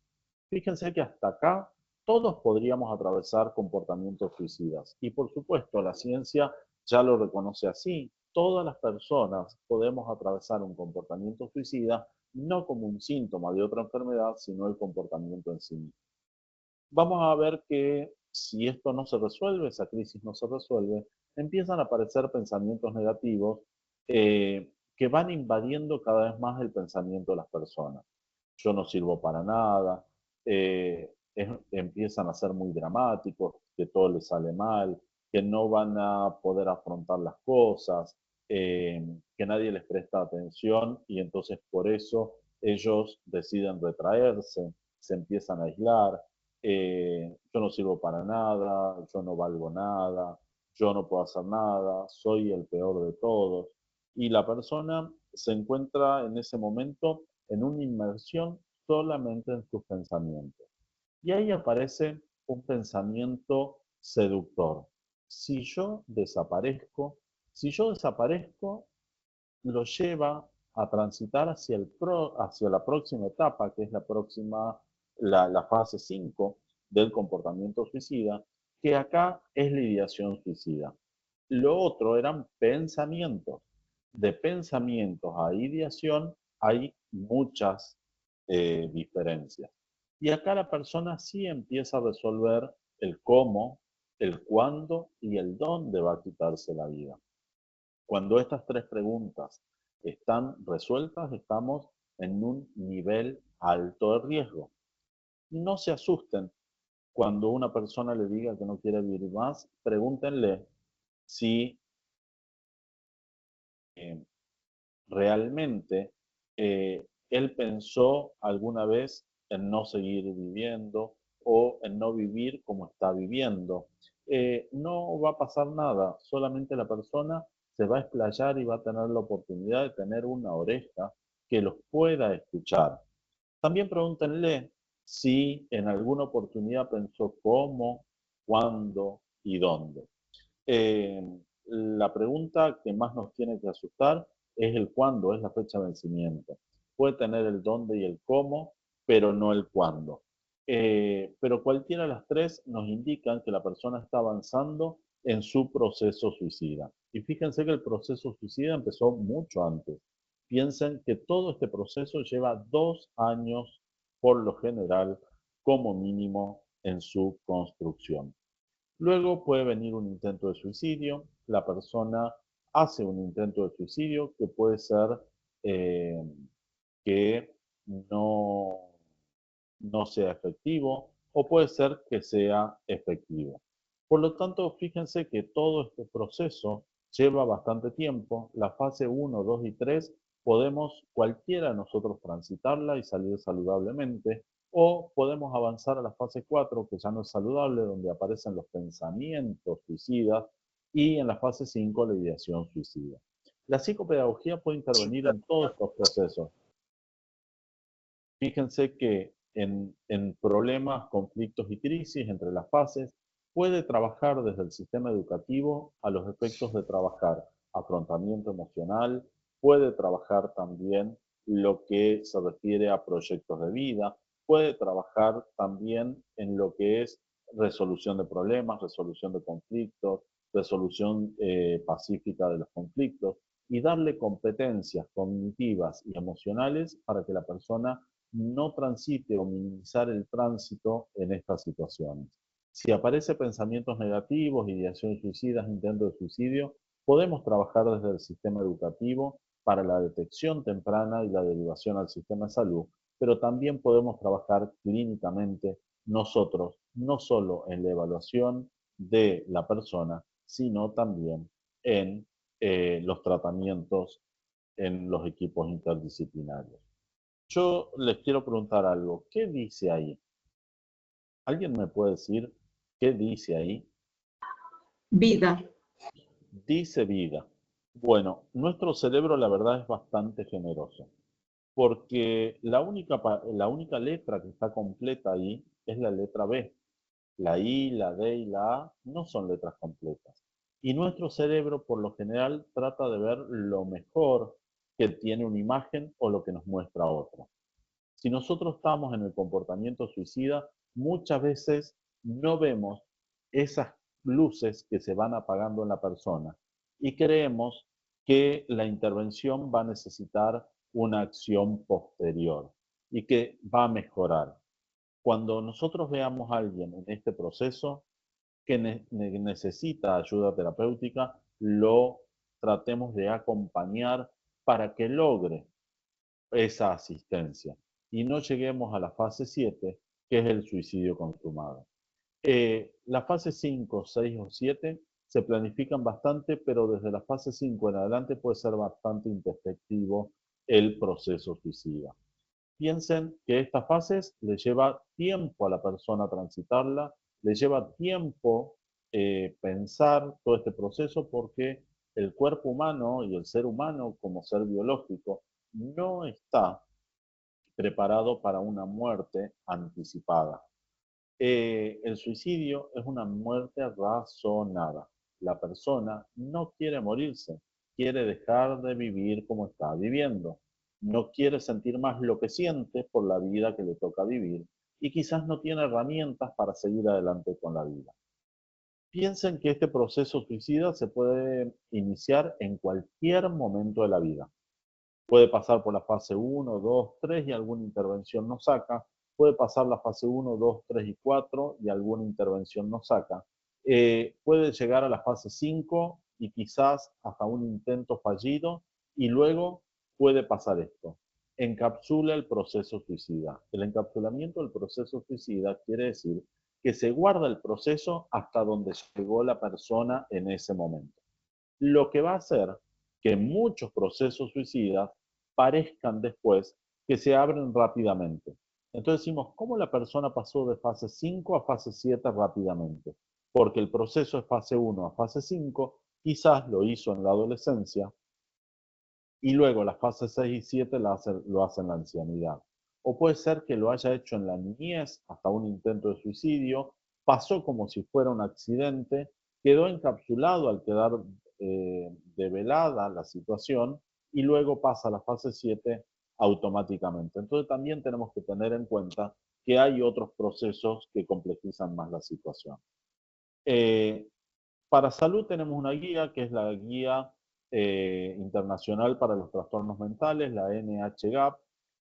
Fíjense que hasta acá todos podríamos atravesar comportamientos suicidas. Y por supuesto, la ciencia ya lo reconoce así. Todas las personas podemos atravesar un comportamiento suicida no como un síntoma de otra enfermedad, sino el comportamiento en sí mismo. Vamos a ver que si esto no se resuelve, esa crisis no se resuelve, empiezan a aparecer pensamientos negativos que van invadiendo cada vez más el pensamiento de las personas. Yo no sirvo para nada, empiezan a ser muy dramáticos, que todo les sale mal, que no van a poder afrontar las cosas, que nadie les presta atención y entonces por eso ellos deciden retraerse, se empiezan a aislar, yo no sirvo para nada, yo no valgo nada, yo no puedo hacer nada, soy el peor de todos. Y la persona se encuentra en ese momento en una inmersión solamente en sus pensamientos. Y ahí aparece un pensamiento seductor. Si yo desaparezco, lo lleva a transitar hacia la próxima etapa, que es la fase 5 del comportamiento suicida, que acá es la ideación suicida. Lo otro eran pensamientos. De pensamientos a ideación hay muchas diferencias. Y acá la persona sí empieza a resolver el cómo, el cuándo y el dónde va a quitarse la vida. Cuando estas 3 preguntas están resueltas, estamos en un nivel alto de riesgo. No se asusten. Cuando una persona le diga que no quiere vivir más, pregúntenle si realmente él pensó alguna vez en no seguir viviendo o en no vivir como está viviendo. No va a pasar nada, solamente la persona se va a explayar y va a tener la oportunidad de tener una oreja que los pueda escuchar. También pregúntenle si en alguna oportunidad pensó cómo, cuándo y dónde. Eh, la pregunta que más nos tiene que asustar es el cuándo, es la fecha de vencimiento. Puede tener el dónde y el cómo, pero no el cuándo. Pero cualquiera de las tres nos indican que la persona está avanzando en su proceso suicida. Y fíjense que el proceso suicida empezó mucho antes. Piensen que todo este proceso lleva 2 años, por lo general, como mínimo, en su construcción. Luego puede venir un intento de suicidio, la persona hace un intento de suicidio que puede ser eh, que no, no sea efectivo o puede ser que sea efectivo. Por lo tanto, fíjense que todo este proceso lleva bastante tiempo. La fase 1, 2 y 3 podemos cualquiera de nosotros transitarla y salir saludablemente, o podemos avanzar a la fase 4, que ya no es saludable, donde aparecen los pensamientos suicidas, y en la fase 5 la ideación suicida. La psicopedagogía puede intervenir en todos estos procesos. Fíjense que en problemas, conflictos y crisis entre las fases, puede trabajar desde el sistema educativo a los efectos de trabajar afrontamiento emocional, puede trabajar también lo que se refiere a proyectos de vida, puede trabajar también en lo que es resolución de problemas, resolución de conflictos, resolución pacífica de los conflictos, y darle competencias cognitivas y emocionales para que la persona no transite o minimizar el tránsito en estas situaciones. Si aparecen pensamientos negativos, ideaciones suicidas, intentos de suicidio, podemos trabajar desde el sistema educativo para la detección temprana y la derivación al sistema de salud, pero también podemos trabajar clínicamente nosotros, no solo en la evaluación de la persona, sino también en los tratamientos en los equipos interdisciplinarios. Yo les quiero preguntar algo. ¿Qué dice ahí? ¿Alguien me puede decir qué dice ahí? Vida. Dice vida. Bueno, nuestro cerebro la verdad es bastante generoso, porque la única letra que está completa ahí es la letra B. La I, la D y la A no son letras completas. Y nuestro cerebro por lo general trata de ver lo mejor que tiene una imagen o lo que nos muestra otra. Si nosotros estamos en el comportamiento suicida, muchas veces no vemos esas luces que se van apagando en la persona y creemos que la intervención va a necesitar una acción posterior y que va a mejorar. Cuando nosotros veamos a alguien en este proceso que necesita ayuda terapéutica, lo tratemos de acompañar para que logre esa asistencia y no lleguemos a la fase 7, que es el suicidio consumado. La fase 5, 6 o 7 se planifican bastante, pero desde la fase 5 en adelante puede ser bastante introspectivo el proceso suicida. Piensen que estas fases le lleva tiempo a la persona transitarla, le lleva tiempo pensar todo este proceso porque el cuerpo humano y el ser humano como ser biológico no está preparado para una muerte anticipada. El suicidio es una muerte razonada. La persona no quiere morirse, quiere dejar de vivir como está viviendo. No quiere sentir más lo que siente por la vida que le toca vivir y quizás no tiene herramientas para seguir adelante con la vida. Piensen que este proceso suicida se puede iniciar en cualquier momento de la vida. Puede pasar por la fase 1, 2, 3 y alguna intervención no saca. Puede pasar la fase 1, 2, 3 y 4 y alguna intervención no saca. Puede llegar a la fase 5 y quizás hasta un intento fallido y luego puede pasar esto. Encapsula el proceso suicida. El encapsulamiento del proceso suicida quiere decir que se guarda el proceso hasta donde llegó la persona en ese momento. Lo que va a hacer que muchos procesos suicidas parezcan después que se abren rápidamente. Entonces decimos, ¿cómo la persona pasó de fase 5 a fase 7 rápidamente? Porque el proceso de fase 1 a fase 5 quizás lo hizo en la adolescencia y luego las fases 6 y 7 lo hace en la ancianidad. O puede ser que lo haya hecho en la niñez hasta un intento de suicidio, pasó como si fuera un accidente, quedó encapsulado al quedar develada la situación y luego pasa a la fase 7 automáticamente. Entonces también tenemos que tener en cuenta que hay otros procesos que complejizan más la situación. Para salud tenemos una guía que es la guía internacional para los trastornos mentales, la NHGAP,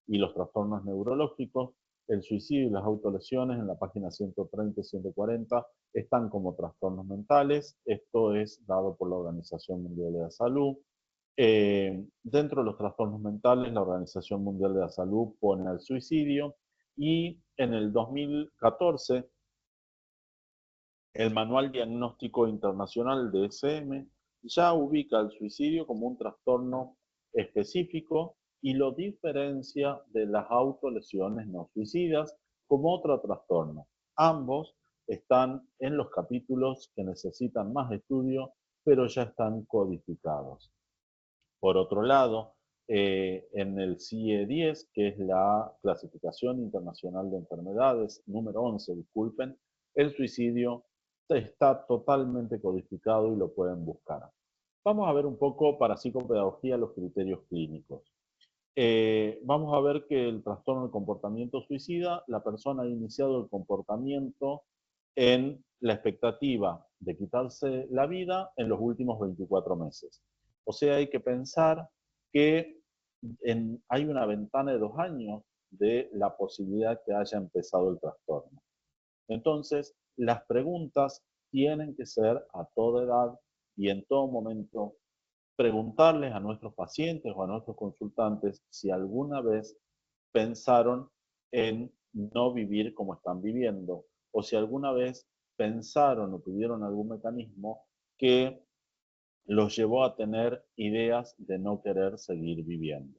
y los trastornos neurológicos. El suicidio y las autolesiones en la página 130 y 140 están como trastornos mentales. Esto es dado por la Organización Mundial de la Salud. Dentro de los trastornos mentales, la Organización Mundial de la Salud pone al suicidio y en el 2014 el Manual Diagnóstico Internacional DSM ya ubica el suicidio como un trastorno específico y lo diferencia de las autolesiones no suicidas como otro trastorno. Ambos están en los capítulos que necesitan más estudio, pero ya están codificados. Por otro lado, en el CIE-10, que es la Clasificación Internacional de Enfermedades, número 11, disculpen, el suicidio está totalmente codificado y lo pueden buscar. Vamos a ver un poco para psicopedagogía los criterios clínicos. Vamos a ver que el trastorno del comportamiento suicida, la persona ha iniciado el comportamiento en la expectativa de quitarse la vida en los últimos 24 meses. O sea, hay que pensar que hay una ventana de 2 años de la posibilidad que haya empezado el trastorno. Entonces, las preguntas tienen que ser a toda edad y en todo momento preguntarles a nuestros pacientes o a nuestros consultantes si alguna vez pensaron en no vivir como están viviendo o si alguna vez pensaron o tuvieron algún mecanismo que los llevó a tener ideas de no querer seguir viviendo.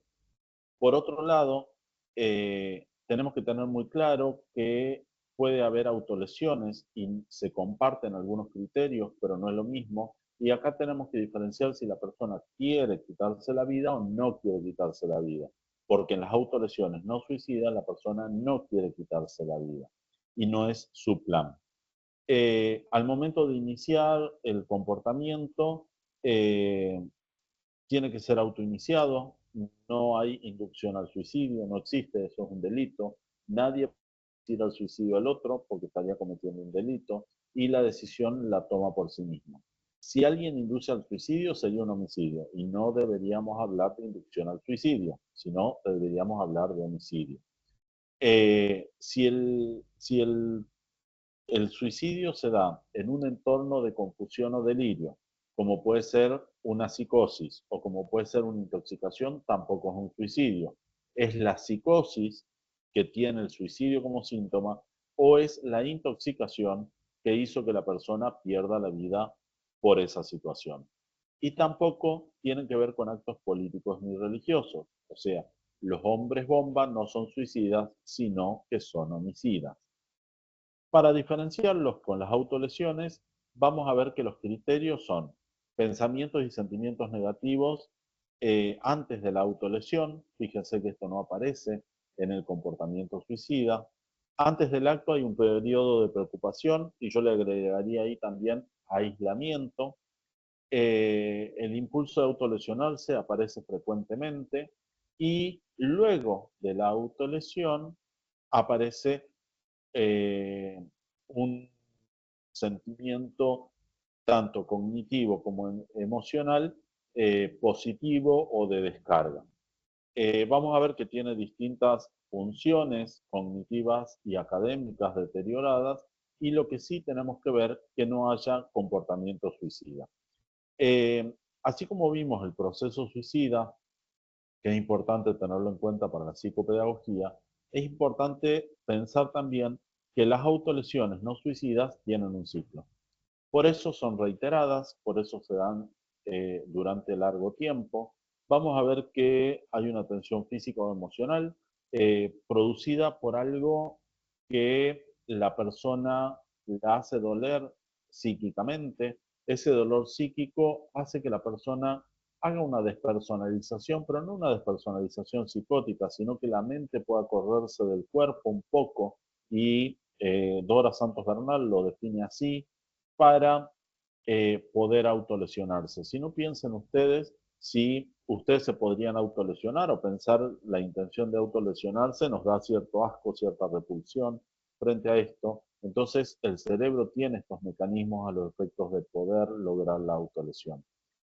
Por otro lado, tenemos que tener muy claro que puede haber autolesiones y se comparten algunos criterios, pero no es lo mismo. Y acá tenemos que diferenciar si la persona quiere quitarse la vida o no quiere quitarse la vida. Porque en las autolesiones no suicidas, la persona no quiere quitarse la vida y no es su plan. Al momento de iniciar el comportamiento, tiene que ser autoiniciado, no hay inducción al suicidio, no existe, eso es un delito. Nadie puede ir al suicidio al otro porque estaría cometiendo un delito y la decisión la toma por sí mismo. Si alguien induce al suicidio sería un homicidio y no deberíamos hablar de inducción al suicidio, sino deberíamos hablar de homicidio. Si el suicidio se da en un entorno de confusión o delirio, como puede ser una psicosis o como puede ser una intoxicación, tampoco es un suicidio. Es la psicosis que tiene el suicidio como síntoma o es la intoxicación que hizo que la persona pierda la vida por esa situación. Y tampoco tienen que ver con actos políticos ni religiosos. O sea, los hombres bomba no son suicidas, sino que son homicidas. Para diferenciarlos con las autolesiones, vamos a ver que los criterios son pensamientos y sentimientos negativos antes de la autolesión. Fíjense que esto no aparece en el comportamiento suicida. Antes del acto hay un periodo de preocupación y yo le agregaría ahí también aislamiento. El impulso de autolesionarse aparece frecuentemente y luego de la autolesión aparece un sentimiento tanto cognitivo como emocional positivo o de descarga. Vamos a ver que tiene distintas funciones cognitivas y académicas deterioradas y lo que sí tenemos que ver que no haya comportamiento suicida. Así como vimos el proceso suicida, que es importante tenerlo en cuenta para la psicopedagogía, es importante pensar también que las autolesiones no suicidas tienen un ciclo. Por eso son reiteradas, por eso se dan durante largo tiempo. Vamos a ver que hay una tensión física o emocional, producida por algo que la persona la hace doler psíquicamente. Ese dolor psíquico hace que la persona haga una despersonalización, pero no una despersonalización psicótica, sino que la mente pueda correrse del cuerpo un poco, y Dora Santos Bernal lo define así, para poder autolesionarse. Si no, piensen ustedes si ustedes se podrían autolesionar, o pensar la intención de autolesionarse nos da cierto asco, cierta repulsión frente a esto. Entonces el cerebro tiene estos mecanismos a los efectos de poder lograr la autolesión.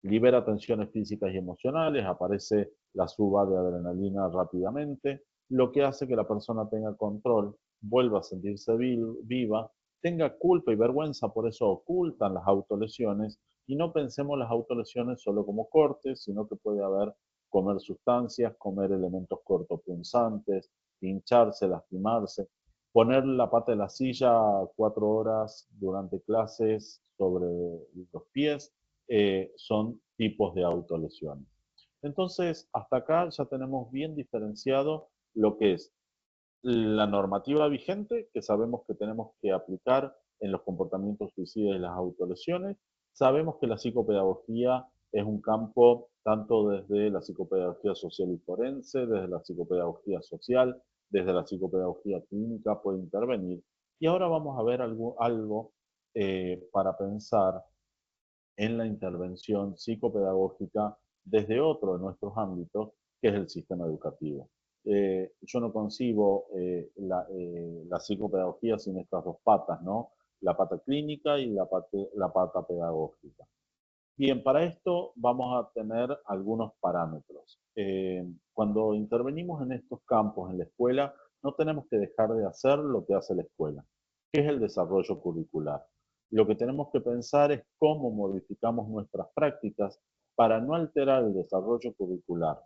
Libera tensiones físicas y emocionales, aparece la suba de adrenalina rápidamente, lo que hace que la persona tenga control, vuelva a sentirse viva, tenga culpa y vergüenza, por eso ocultan las autolesiones, y no pensemos las autolesiones solo como cortes, sino que puede haber comer sustancias, comer elementos cortopunzantes, pincharse, lastimarse, poner la pata de la silla 4 horas durante clases sobre los pies, son tipos de autolesiones. Entonces, hasta acá ya tenemos bien diferenciado lo que es la normativa vigente, que sabemos que tenemos que aplicar en los comportamientos suicidas y las autolesiones. Sabemos que la psicopedagogía es un campo tanto desde la psicopedagogía social y forense, desde la psicopedagogía social, desde la psicopedagogía clínica puede intervenir. Y ahora vamos a ver algo para pensar en la intervención psicopedagógica desde otro de nuestros ámbitos, que es el sistema educativo. Yo no concibo la psicopedagogía sin estas dos patas, ¿no? La pata clínica y la pata pedagógica. Bien, para esto vamos a tener algunos parámetros. Cuando intervenimos en estos campos en la escuela, no tenemos que dejar de hacer lo que hace la escuela, que es el desarrollo curricular. Lo que tenemos que pensar es cómo modificamos nuestras prácticas para no alterar el desarrollo curricular.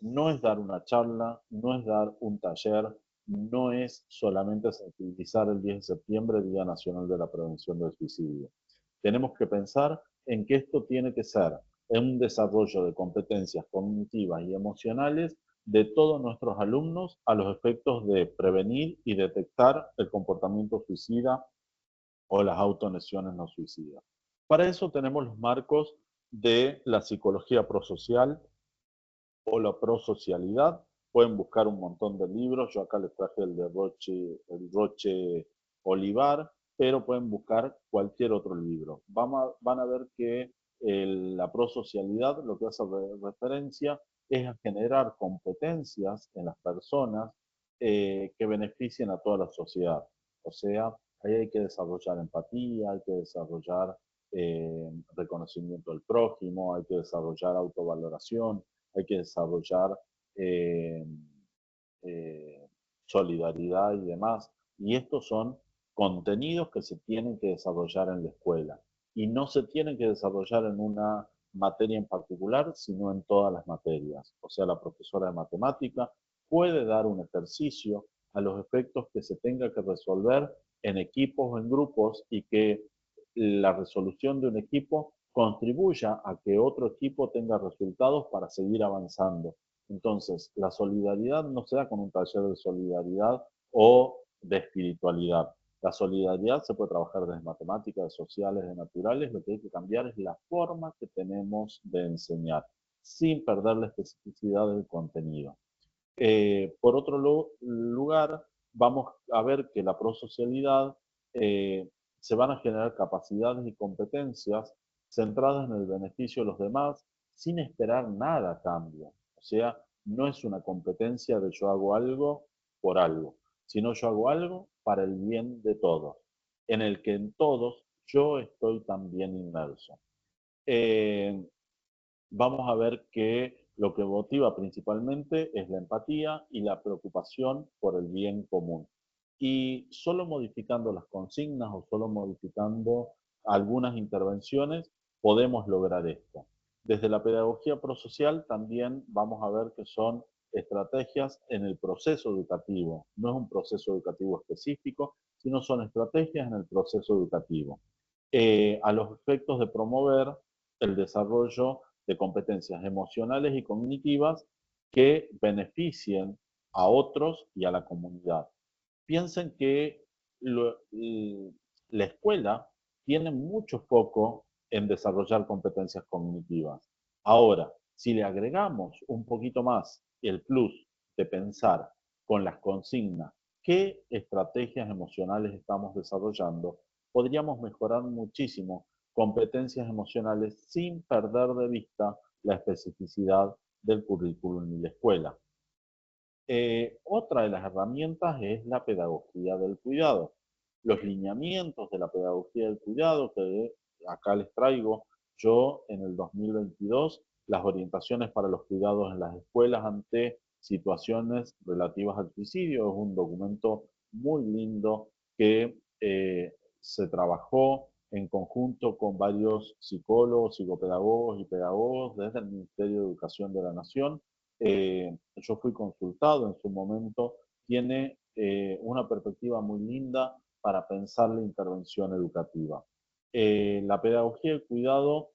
No es dar una charla, no es dar un taller, no es solamente sensibilizar el 10 de septiembre, Día Nacional de la Prevención del Suicidio. Tenemos que pensar en que esto tiene que ser un desarrollo de competencias cognitivas y emocionales de todos nuestros alumnos a los efectos de prevenir y detectar el comportamiento suicida o las autolesiones no suicidas. Para eso tenemos los marcos de la psicología prosocial o la prosocialidad. Pueden buscar un montón de libros, yo acá les traje el de Roche Olivar, pero pueden buscar cualquier otro libro. Van a ver que la prosocialidad lo que hace referencia es a generar competencias en las personas que beneficien a toda la sociedad. O sea, ahí hay que desarrollar empatía, hay que desarrollar reconocimiento del prójimo, hay que desarrollar autovaloración, hay que desarrollar eh, solidaridad y demás. Y estos son contenidos que se tienen que desarrollar en la escuela. Y no se tienen que desarrollar en una materia en particular, sino en todas las materias. O sea, la profesora de matemática puede dar un ejercicio a los efectos que se tenga que resolver en equipos o en grupos, y que la resolución de un equipo contribuya a que otro equipo tenga resultados para seguir avanzando. Entonces, la solidaridad no se da con un taller de solidaridad o de espiritualidad. La solidaridad se puede trabajar desde matemáticas, de sociales, de naturales. Lo que hay que cambiar es la forma que tenemos de enseñar, sin perder la especificidad del contenido. Por otro lugar, vamos a ver que la prosocialidad se van a generar capacidades y competencias centradas en el beneficio de los demás, sin esperar nada a cambio. O sea, no es una competencia de yo hago algo por algo, sino yo hago algo para el bien de todos, en el que en todos yo estoy también inmerso. Vamos a ver que lo que motiva principalmente es la empatía y la preocupación por el bien común. Y solo modificando las consignas o solo modificando algunas intervenciones podemos lograr esto. Desde la pedagogía prosocial también vamos a ver que son estrategias en el proceso educativo. No es un proceso educativo específico, sino son estrategias en el proceso educativo. A los efectos de promover el desarrollo de competencias emocionales y cognitivas que beneficien a otros y a la comunidad. Piensen que la escuela tiene mucho foco en desarrollar competencias cognitivas. Ahora, si le agregamos un poquito más el plus de pensar con las consignas qué estrategias emocionales estamos desarrollando, podríamos mejorar muchísimo competencias emocionales sin perder de vista la especificidad del currículum y la escuela. Otra de las herramientas es la pedagogía del cuidado. Los lineamientos de la pedagogía del cuidado que acá les traigo yo en el 2022, las orientaciones para los cuidados en las escuelas ante situaciones relativas al suicidio. Es un documento muy lindo que se trabajó en conjunto con varios psicólogos, psicopedagogos y pedagogos desde el Ministerio de Educación de la Nación. Yo fui consultado en su momento, tiene una perspectiva muy linda para pensar la intervención educativa. La pedagogía del cuidado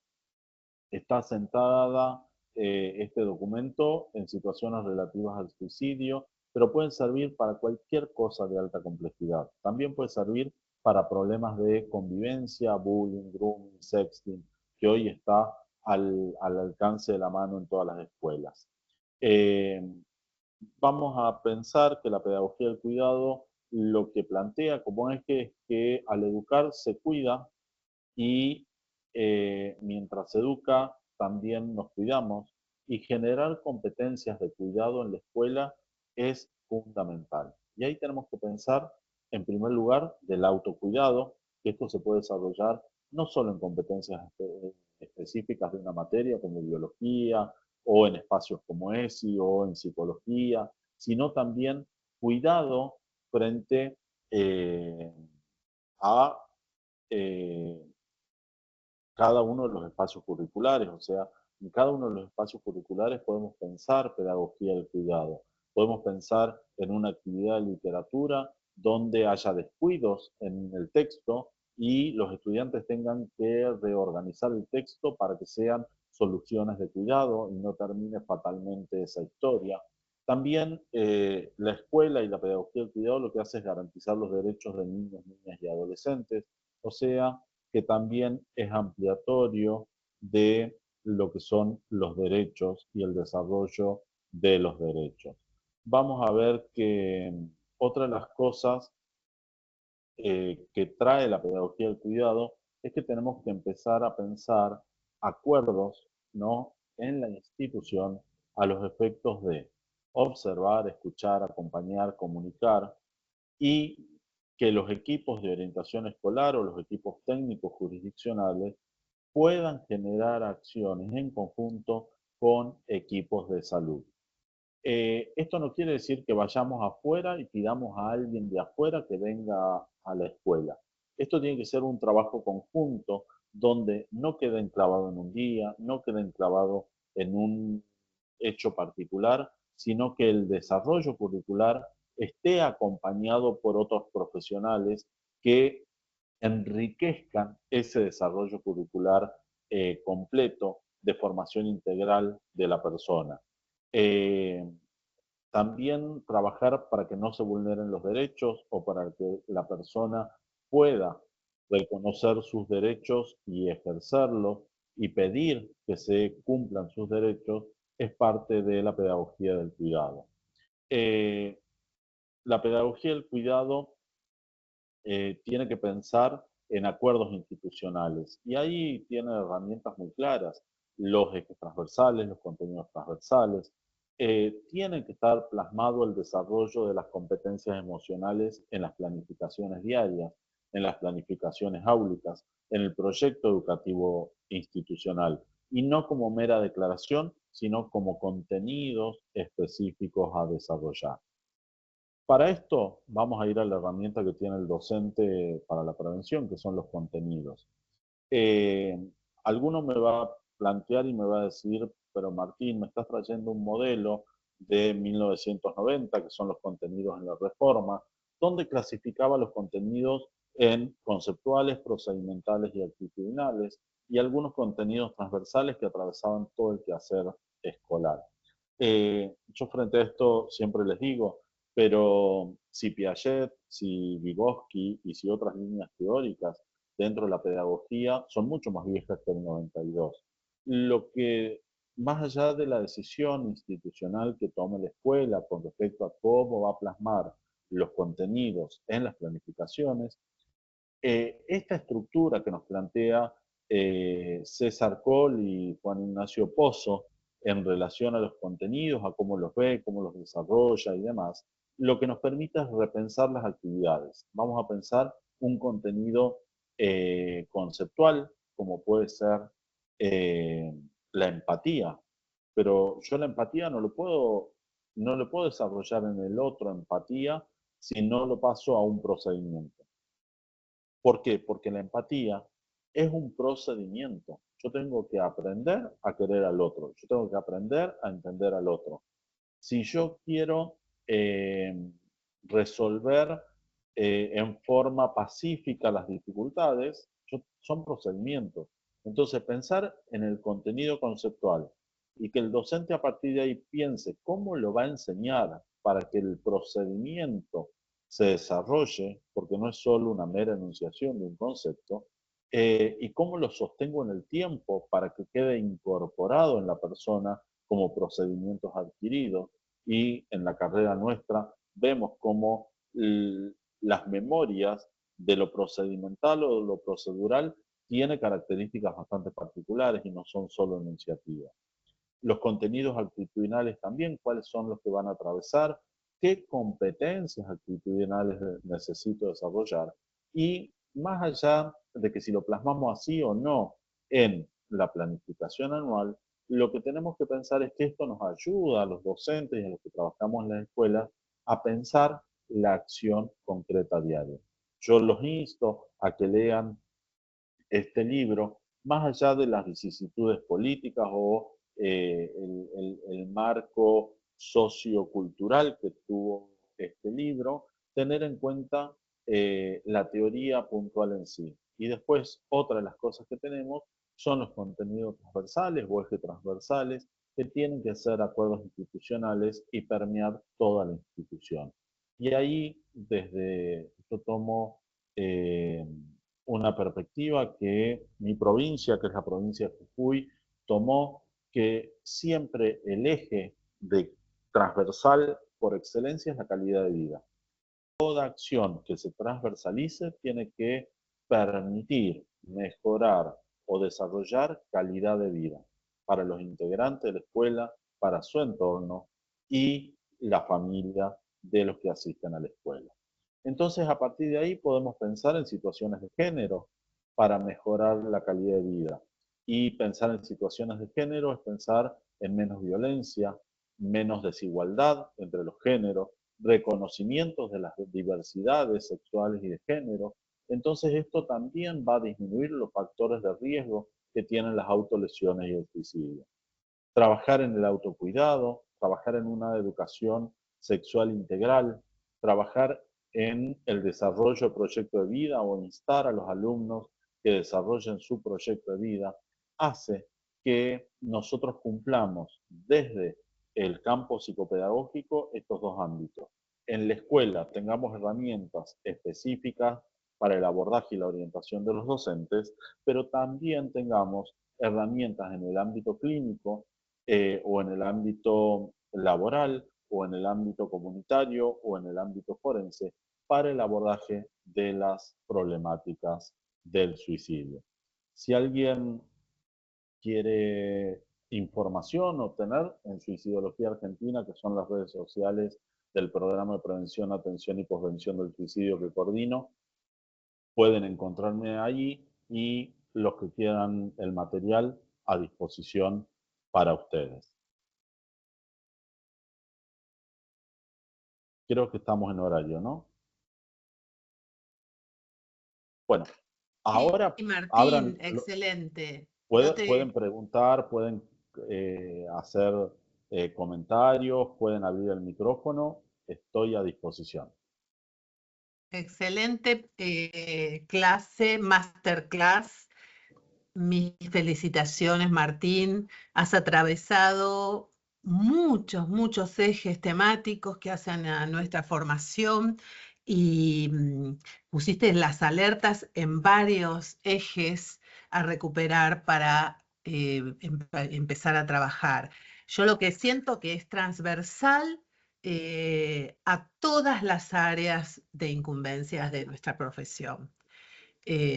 está sentada, este documento, en situaciones relativas al suicidio, pero pueden servir para cualquier cosa de alta complejidad. También puede servir para problemas de convivencia, bullying, grooming, sexting, que hoy está al alcance de la mano en todas las escuelas. Vamos a pensar que la pedagogía del cuidado lo que plantea como eje es que al educar se cuida y mientras se educa también nos cuidamos, y generar competencias de cuidado en la escuela es fundamental. Y ahí tenemos que pensar, en primer lugar, del autocuidado, que esto se puede desarrollar no solo en competencias específicas de una materia como biología, o en espacios como ESI, o en psicología, sino también cuidado frente a eh, cada uno de los espacios curriculares. O sea, en cada uno de los espacios curriculares podemos pensar pedagogía del cuidado, podemos pensar en una actividad de literatura donde haya descuidos en el texto y los estudiantes tengan que reorganizar el texto para que sean soluciones de cuidado y no termine fatalmente esa historia. También la escuela y la pedagogía del cuidado lo que hace es garantizar los derechos de niños, niñas y adolescentes, o sea, que también es ampliatorio de lo que son los derechos y el desarrollo de los derechos. Vamos a ver que otra de las cosas que trae la pedagogía del cuidado es que tenemos que empezar a pensar acuerdos, ¿no?, en la institución a los efectos de observar, escuchar, acompañar, comunicar, y que los equipos de orientación escolar o los equipos técnicos jurisdiccionales puedan generar acciones en conjunto con equipos de salud. Esto no quiere decir que vayamos afuera y pidamos a alguien de afuera que venga a la escuela. Esto tiene que ser un trabajo conjunto donde no quede enclavado en un día, no quede enclavado en un hecho particular, sino que el desarrollo curricular esté acompañado por otros profesionales que enriquezcan ese desarrollo curricular completo de formación integral de la persona. Eh, También trabajar para que no se vulneren los derechos o para que la persona pueda reconocer sus derechos y ejercerlos y pedir que se cumplan sus derechos es parte de la pedagogía del cuidado. Eh, la pedagogía del cuidado tiene que pensar en acuerdos institucionales y ahí tiene herramientas muy claras, los ejes transversales, los contenidos transversales. Tiene que estar plasmado el desarrollo de las competencias emocionales en las planificaciones diarias, en las planificaciones áulicas, en el proyecto educativo institucional, y no como mera declaración, sino como contenidos específicos a desarrollar. Para esto vamos a ir a la herramienta que tiene el docente para la prevención, que son los contenidos. Eh, Alguno me va a plantear y me va a decir, pero Martín, me estás trayendo un modelo de 1990, que son los contenidos en la Reforma, donde clasificaba los contenidos en conceptuales, procedimentales y actitudinales, y algunos contenidos transversales que atravesaban todo el quehacer escolar. yo frente a esto siempre les digo, pero si Piaget, si Vygotsky y si otras líneas teóricas dentro de la pedagogía son mucho más viejas que el 92. Lo que, más allá de la decisión institucional que tome la escuela con respecto a cómo va a plasmar los contenidos en las planificaciones, esta estructura que nos plantea César Coll y Juan Ignacio Pozo en relación a los contenidos, a cómo los ve, cómo los desarrolla y demás, lo que nos permite es repensar las actividades. Vamos a pensar un contenido conceptual, como puede ser la empatía, pero yo la empatía no lo puedo desarrollar en el otro empatía si no lo paso a un procedimiento. ¿Por qué? Porque la empatía es un procedimiento. Yo tengo que aprender a querer al otro. Yo tengo que aprender a entender al otro. Si yo quiero resolver en forma pacífica las dificultades, son procedimientos. Entonces, pensar en el contenido conceptual y que el docente a partir de ahí piense cómo lo va a enseñar para que el procedimiento se desarrolle, porque no es solo una mera enunciación de un concepto, y cómo lo sostengo en el tiempo para que quede incorporado en la persona como procedimientos adquiridos. Y en la carrera nuestra vemos cómo las memorias de lo procedimental o de lo procedural tiene características bastante particulares y no son solo enunciativas. Los contenidos actitudinales también, cuáles son los que van a atravesar, qué competencias actitudinales necesito desarrollar. Y más allá de que si lo plasmamos así o no en la planificación anual, lo que tenemos que pensar es que esto nos ayuda a los docentes y a los que trabajamos en las escuelas a pensar la acción concreta diaria. Yo los insto a que lean este libro, más allá de las vicisitudes políticas o el marco sociocultural que tuvo este libro, tener en cuenta la teoría puntual en sí. Y después, otra de las cosas que tenemos son los contenidos transversales o ejes transversales que tienen que ser acuerdos institucionales y permear toda la institución. Y ahí, yo tomo una perspectiva que mi provincia, que es la provincia de Jujuy, tomó, que siempre el eje de transversal por excelencia es la calidad de vida. Toda acción que se transversalice tiene que permitir mejorar o desarrollar calidad de vida para los integrantes de la escuela, para su entorno y la familia de los que asisten a la escuela. Entonces, a partir de ahí podemos pensar en situaciones de género para mejorar la calidad de vida. Y pensar en situaciones de género es pensar en menos violencia, menos desigualdad entre los géneros, reconocimientos de las diversidades sexuales y de género. Entonces, esto también va a disminuir los factores de riesgo que tienen las autolesiones y el suicidio. Trabajar en el autocuidado, trabajar en una educación sexual integral, trabajar en el desarrollo de proyecto de vida o instar a los alumnos que desarrollen su proyecto de vida, hace que nosotros cumplamos desde el campo psicopedagógico estos dos ámbitos. En la escuela tengamos herramientas específicas para el abordaje y la orientación de los docentes, pero también tengamos herramientas en el ámbito clínico o en el ámbito laboral o en el ámbito comunitario o en el ámbito forense para el abordaje de las problemáticas del suicidio. Si alguien quiere información obtener en Suicidología Argentina, que son las redes sociales del programa de prevención, atención y posvención del suicidio que coordino, pueden encontrarme allí y los que quieran el material a disposición para ustedes. Creo que estamos en horario, ¿no? Bueno, ahora Sí, Martín, abran, excelente. pueden preguntar, pueden hacer comentarios, pueden abrir el micrófono, estoy a disposición. Excelente clase, masterclass. Mis felicitaciones, Martín. Has atravesado muchos ejes temáticos que hacen a nuestra formación y pusiste las alertas en varios ejes a recuperar para empezar a trabajar. Yo lo que siento que es transversal a todas las áreas de incumbencias de nuestra profesión.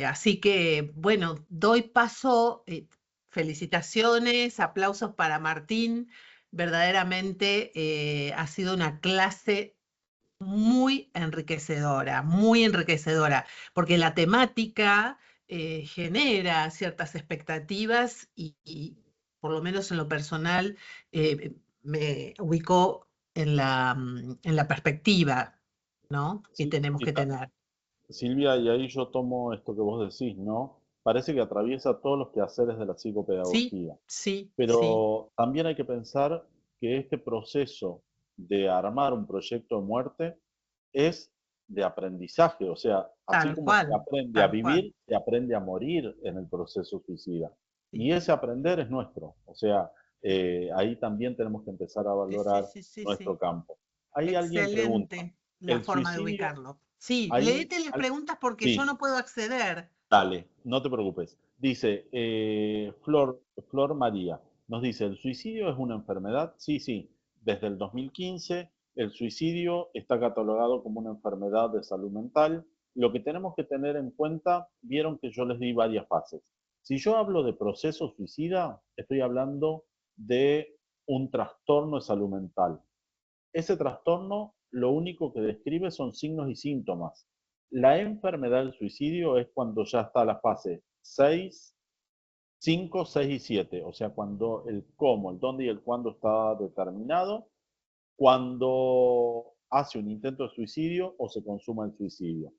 Así que, bueno, doy paso, felicitaciones, aplausos para Martín. Verdaderamente ha sido una clase muy enriquecedora, porque la temática genera ciertas expectativas y por lo menos en lo personal me ubicó en la perspectiva, ¿no? que Sí, tenemos que tener. Silvia, y ahí yo tomo esto que vos decís, ¿no? Parece que atraviesa todos los quehaceres de la Sí, psicopedagogía, sí, sí. pero también hay que pensar que este proceso de armar un proyecto de muerte es de aprendizaje, o sea, así Tal como se cual, aprende a tal cual. vivir, se aprende a morir en el proceso suicida. Sí, Y ese aprender es nuestro, o sea, ahí también tenemos que empezar a sí, sí, valorar sí, sí, nuestro sí. campo. Ahí alguien pregunta, Excelente la ¿el forma de suicidio? ubicarlo. Sí, Ahí, léete las preguntas porque yo sí, no puedo acceder. dale, no te preocupes. Dice Flor María, nos dice, ¿el suicidio es una enfermedad? Sí, sí. Desde el 2015, el suicidio está catalogado como una enfermedad de salud mental. Lo que tenemos que tener en cuenta, vieron que yo les di varias fases. Si yo hablo de proceso suicida, estoy hablando de un trastorno de salud mental. Ese trastorno lo único que describe son signos y síntomas. La enfermedad del suicidio es cuando ya está la fase 6, 5, 6 y 7, o sea, cuando el cómo, el dónde y el cuándo está determinado, cuando hace un intento de suicidio o se consuma el suicidio.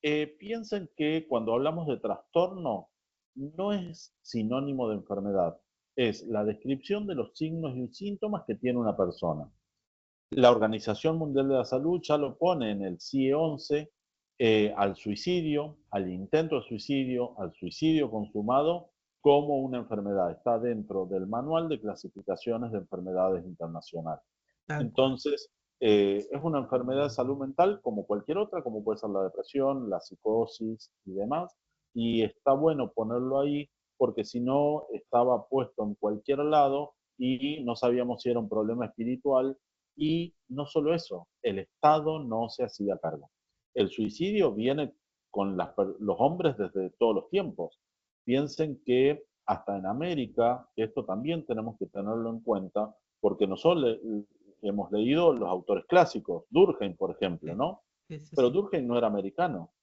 Piensen que cuando hablamos de trastorno, no es sinónimo de enfermedad, es la descripción de los signos y síntomas que tiene una persona. La Organización Mundial de la Salud ya lo pone en el CIE 11 al suicidio, al intento de suicidio, al suicidio consumado como una enfermedad. Está dentro del manual de clasificaciones de enfermedades internacionales. Tal cual. Entonces, es una enfermedad de salud mental como cualquier otra, como puede ser la depresión, la psicosis y demás. Y está bueno ponerlo ahí porque si no estaba puesto en cualquier lado y no sabíamos si era un problema espiritual. Y no solo eso, el Estado no se hacía cargo. El suicidio viene con los hombres desde todos los tiempos. Piensen que hasta en América, esto también tenemos que tenerlo en cuenta, porque nosotros hemos leído los autores clásicos, Durkheim, por ejemplo, Sí, ¿no? sí, sí, Pero sí. Durkheim no era americano.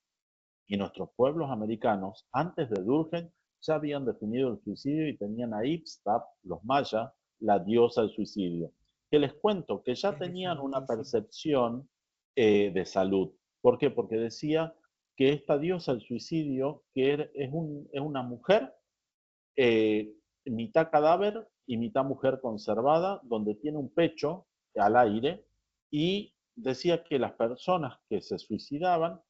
Y nuestros pueblos americanos, antes de Durkheim, ya habían definido el suicidio y tenían a Ipstab, los mayas, la diosa del suicidio. Que les cuento que ya tenían una Interesantísimo. percepción de salud. ¿Por qué? Porque decía que esta diosa del suicidio, que es una mujer, eh, mitad cadáver y mitad mujer conservada, donde tiene un pecho al aire, y decía que las personas que se suicidaban,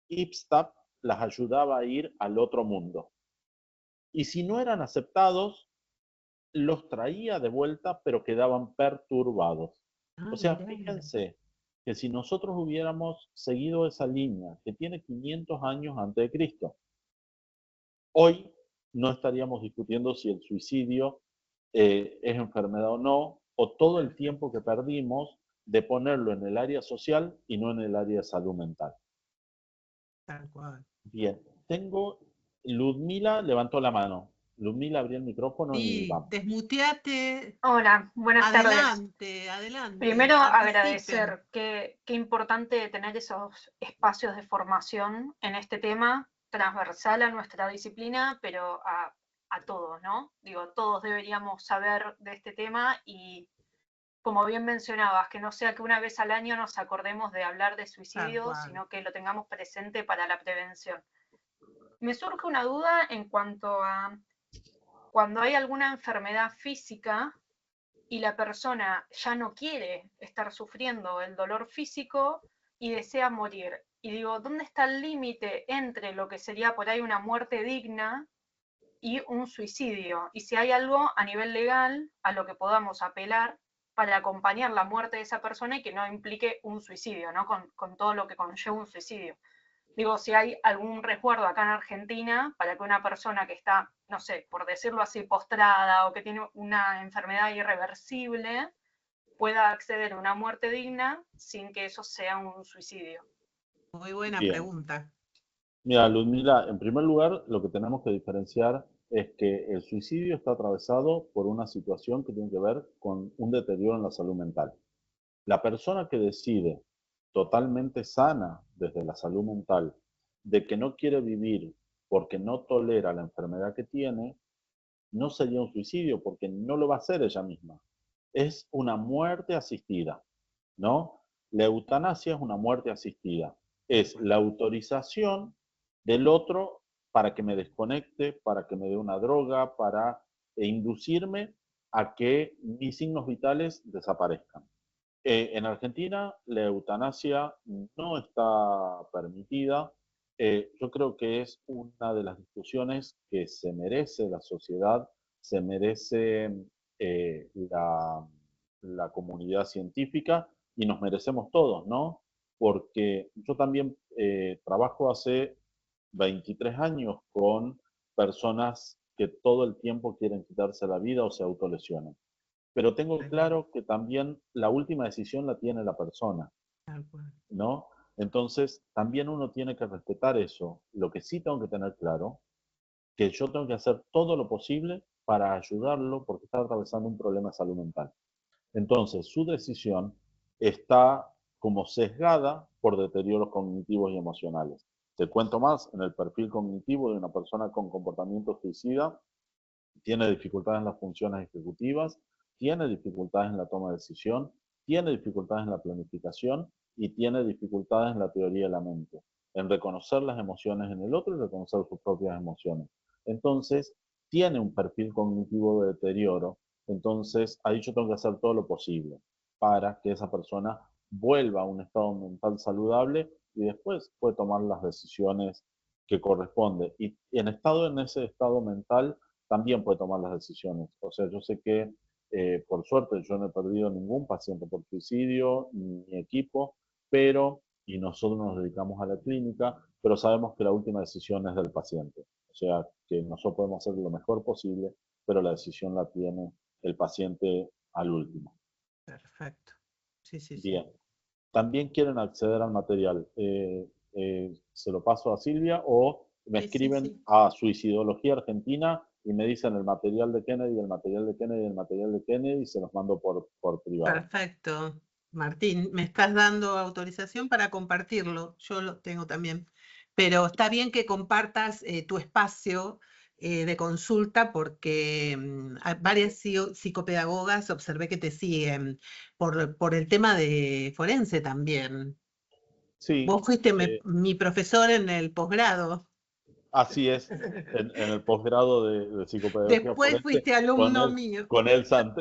Ipstab las ayudaba a ir al otro mundo. Y si no eran aceptados, los traía de vuelta, pero quedaban perturbados. Ah, O sea, mirá. fíjense que si nosotros hubiéramos seguido esa línea que tiene 500 años antes de Cristo, hoy no estaríamos discutiendo si el suicidio es enfermedad o no, o todo el tiempo que perdimos de ponerlo en el área social y no en el área de salud mental. Tal cual. Bien, tengo, Ludmila levantó la mano. Ludmila, abrí el micrófono y Sí, vamos. desmuteate. Hola, buenas tardes. Adelante, adelante. Primero Participen. agradecer qué importante tener esos espacios de formación en este tema, transversal a nuestra disciplina, pero a todos, ¿no? Digo, todos deberíamos saber de este tema y, como bien mencionabas, que no sea que una vez al año nos acordemos de hablar de Tal suicidio, cual. sino que lo tengamos presente para la prevención. Me surge una duda en cuanto a cuando hay alguna enfermedad física y la persona ya no quiere estar sufriendo el dolor físico y desea morir. Y digo, ¿dónde está el límite entre lo que sería por ahí una muerte digna y un suicidio. Y si hay algo a nivel legal a lo que podamos apelar para acompañar la muerte de esa persona y que no implique un suicidio, ¿no? Con todo lo que conlleva un suicidio. Digo, si hay algún resguardo acá en Argentina para que una persona que está, no sé, por decirlo así, postrada o que tiene una enfermedad irreversible, pueda acceder a una muerte digna sin que eso sea un suicidio. Muy buena Bien. pregunta. Mira, Ludmila, en primer lugar, lo que tenemos que diferenciar es que el suicidio está atravesado por una situación que tiene que ver con un deterioro en la salud mental. La persona que decide totalmente sana desde la salud mental de que no quiere vivir porque no tolera la enfermedad que tiene, no sería un suicidio porque no lo va a hacer ella misma. Es una muerte asistida, ¿no? La eutanasia es una muerte asistida. Es la autorización del otro para que me desconecte, para que me dé una droga, para inducirme a que mis signos vitales desaparezcan. En Argentina la eutanasia no está permitida. Yo creo que es una de las discusiones que se merece la sociedad, se merece la comunidad científica y nos merecemos todos, ¿no? Porque yo también trabajo hace 23 años con personas que todo el tiempo quieren quitarse la vida o se autolesionan. Pero tengo claro que también la última decisión la tiene la persona, ¿no? Entonces, también uno tiene que respetar eso. Lo que sí tengo que tener claro, que yo tengo que hacer todo lo posible para ayudarlo porque está atravesando un problema de salud mental. Entonces, su decisión está como sesgada por deterioros cognitivos y emocionales. Te cuento más, en el perfil cognitivo de una persona con comportamiento suicida, tiene dificultades en las funciones ejecutivas, tiene dificultades en la toma de decisión, tiene dificultades en la planificación y tiene dificultades en la teoría de la mente, en reconocer las emociones en el otro y reconocer sus propias emociones. Entonces, tiene un perfil cognitivo de deterioro, entonces ahí yo tengo que hacer todo lo posible para que esa persona vuelva a un estado mental saludable y después puede tomar las decisiones que corresponde. Y en ese estado mental también puede tomar las decisiones. O sea, yo sé que, por suerte, yo no he perdido ningún paciente por suicidio, ni mi equipo, pero, y nosotros nos dedicamos a la clínica, pero sabemos que la última decisión es del paciente. O sea, que nosotros podemos hacer lo mejor posible, pero la decisión la tiene el paciente al último. Perfecto. Sí, sí, sí. Bien. También quieren acceder al material. Se lo paso a Silvia o me Sí, sí, escriben sí. a Suicidología Argentina y me dicen el material de Kennedy, el material de Kennedy, el material de Kennedy y se los mando por privado. Perfecto. Martín, me estás dando autorización para compartirlo. Yo lo tengo también. Pero está bien que compartas tu espacio de consulta porque varias psicopedagogas observé que te siguen por el tema de forense también. Sí, Vos fuiste mi profesor en el posgrado. así es. En el posgrado de psicopedagogía Después forense fuiste alumno mío.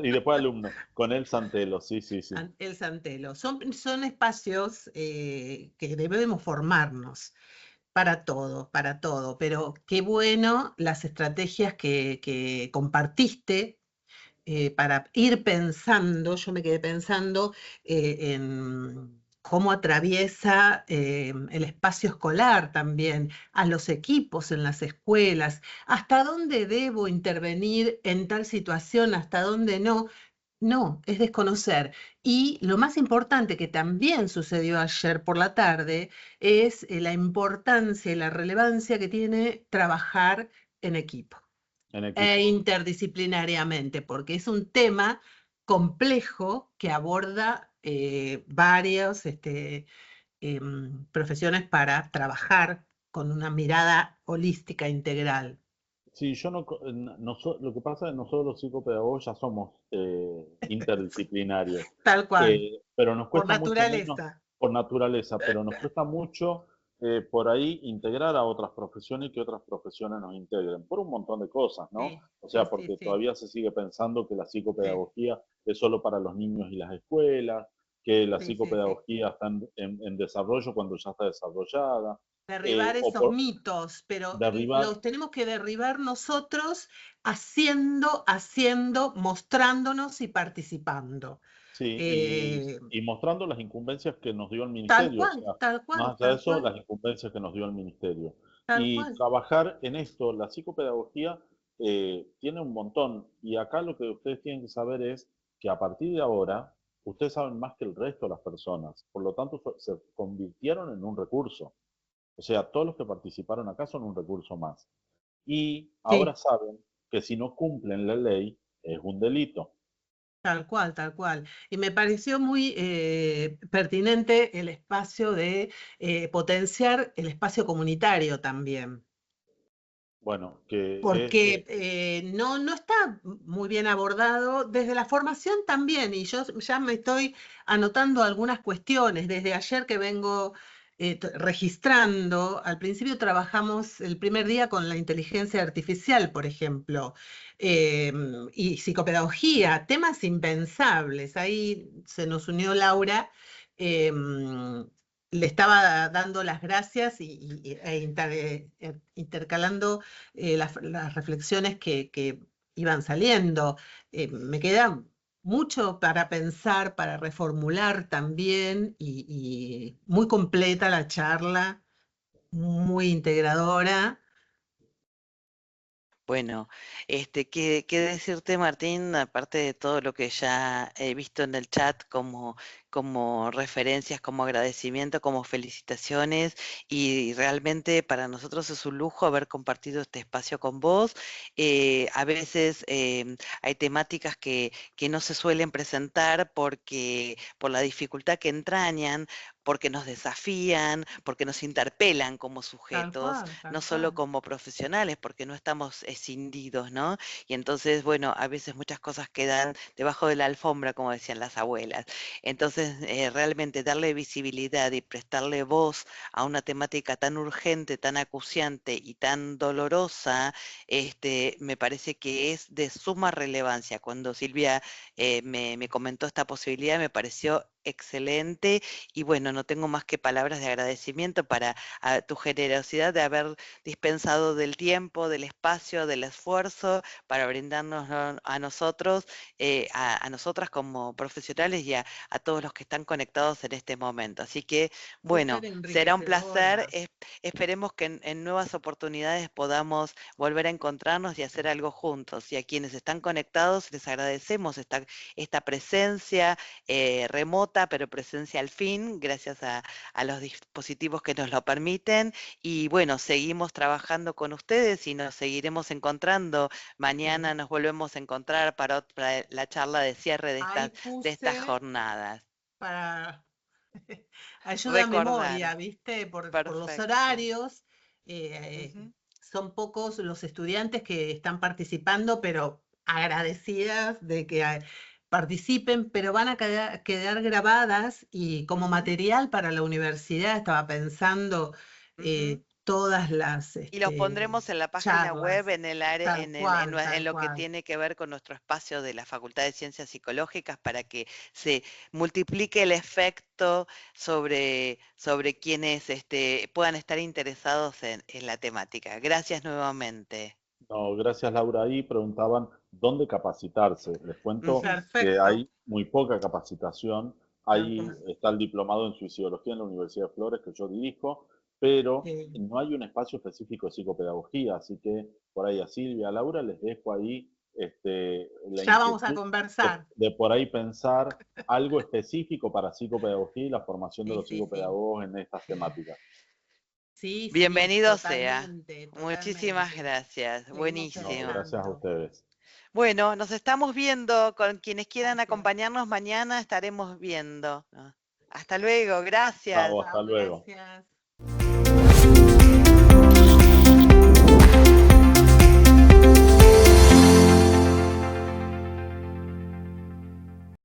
y después alumno, con el Santelo, sí, sí, sí. El Santelo. Son espacios que debemos formarnos para todo, pero qué bueno las estrategias que compartiste para ir pensando, yo me quedé pensando en cómo atraviesa el espacio escolar también, a los equipos en las escuelas, hasta dónde debo intervenir en tal situación, hasta dónde no. No, es desconocer. Y lo más importante que también sucedió ayer por la tarde es la importancia y la relevancia que tiene trabajar en equipo En e equipo. interdisciplinariamente, porque es un tema complejo que aborda varias profesiones para trabajar con una mirada holística integral. Sí, yo lo que pasa es que nosotros los psicopedagogos ya somos interdisciplinarios, Tal cual, pero nos por cuesta mucho menos naturaleza. por naturaleza, pero nos cuesta mucho por ahí integrar a otras profesiones y que otras profesiones nos integren, por un montón de cosas, ¿no? Sí, O sí, sea, sí, porque sí, todavía se sigue pensando que la sí, psicopedagogía es solo para los niños y las escuelas, que la sí, sí, sí. psicopedagogía está en desarrollo cuando ya está desarrollada. Derribar o esos mitos, pero derribar, los tenemos que derribar nosotros haciendo, mostrándonos y participando. sí, y mostrando las incumbencias que nos dio el Tal ministerio, o cual, sea, tal cual, más allá de tal eso, cual, las incumbencias que nos dio el ministerio. tal Y cual. trabajar en esto, la psicopedagogía tiene un montón, y acá lo que ustedes tienen que saber es que a partir de ahora, ustedes saben más que el resto de las personas, por lo tanto se convirtieron en un recurso. O sea, todos los que participaron acá son un recurso más. Y ahora Sí, saben que si no cumplen la ley, es un delito. tal cual, tal cual. Y me pareció muy pertinente el espacio de potenciar el espacio comunitario también. Bueno, que es Porque no está muy bien abordado desde la formación también, y yo ya me estoy anotando algunas cuestiones. Desde ayer que vengo registrando, al principio trabajamos el primer día con la inteligencia artificial, por ejemplo, y psicopedagogía, temas impensables. Ahí se nos unió Laura. Le estaba dando las gracias intercalando las reflexiones que iban saliendo. Me queda mucho para pensar, para reformular también, y muy completa la charla, muy integradora. Bueno, qué decirte, Martín, aparte de todo lo que ya he visto en el chat como referencias, como agradecimiento, como felicitaciones, y realmente para nosotros es un lujo haber compartido este espacio con vos. A veces hay temáticas que no se suelen presentar por la dificultad que entrañan, porque nos desafían, porque nos interpelan como Tal sujetos, cual, no tal solo cual. como profesionales, porque no estamos escindidos, ¿no? Y entonces, bueno, a veces muchas cosas quedan debajo de la alfombra, como decían las abuelas. Entonces, realmente darle visibilidad y prestarle voz a una temática tan urgente, tan acuciante y tan dolorosa, me parece que es de suma relevancia. Cuando Silvia me comentó esta posibilidad, me pareció excelente y bueno, no tengo más que palabras de agradecimiento para tu generosidad de haber dispensado del tiempo, del espacio, del esfuerzo para brindarnos a nosotros, a nosotras como profesionales y a todos los que están conectados en este momento. Así que, bueno, Súper será un placer. enriquecedora. Esperemos que en nuevas oportunidades podamos volver a encontrarnos y hacer algo juntos. Y a quienes están conectados les agradecemos esta presencia remota, pero presencia al fin, gracias a los dispositivos que nos lo permiten. Y bueno, seguimos trabajando con ustedes y nos seguiremos encontrando. Mañana Sí. nos volvemos a encontrar para la charla de cierre Ahí de estas puse jornadas. para ayuda a Recordar, memoria, ¿viste? Por los perfecto. horarios. eh, Ujú. Son pocos los estudiantes que están participando, pero agradecidas de que participen, pero van a quedar grabadas y como Ujú, material para la universidad. Estaba pensando ujú. todas las Y los pondremos en la página web, charlas, en el área, en tal lo que cual. tiene que ver con nuestro espacio de la Facultad de Ciencias Psicológicas para que se multiplique el efecto sobre quienes puedan estar interesados en la temática. Gracias nuevamente. No, gracias Laura. Ahí preguntaban dónde capacitarse. Les cuento Ujú. que Perfecto, hay muy poca capacitación. tal Ahí cual. está el diplomado en suicidología en la Universidad de Flores que yo dirijo, pero Sí. no hay un espacio específico de psicopedagogía. Así que por ahí a Silvia, a Laura les dejo ahí la Ya vamos a inquietud conversar. de por ahí pensar algo específico para psicopedagogía y la formación de Sí, los sí, sí. psicopedagogos en estas temáticas. Sí, sí, Bienvenido sea. totalmente, Muchísimas totalmente. gracias. Seguimos No, Buenísimo. gracias a adelante. ustedes. Bueno, nos estamos viendo. Con quienes quieran Gracias. acompañarnos mañana estaremos viendo, ¿no? Hasta luego. Chao, Gracias. hasta Chao, luego. gracias.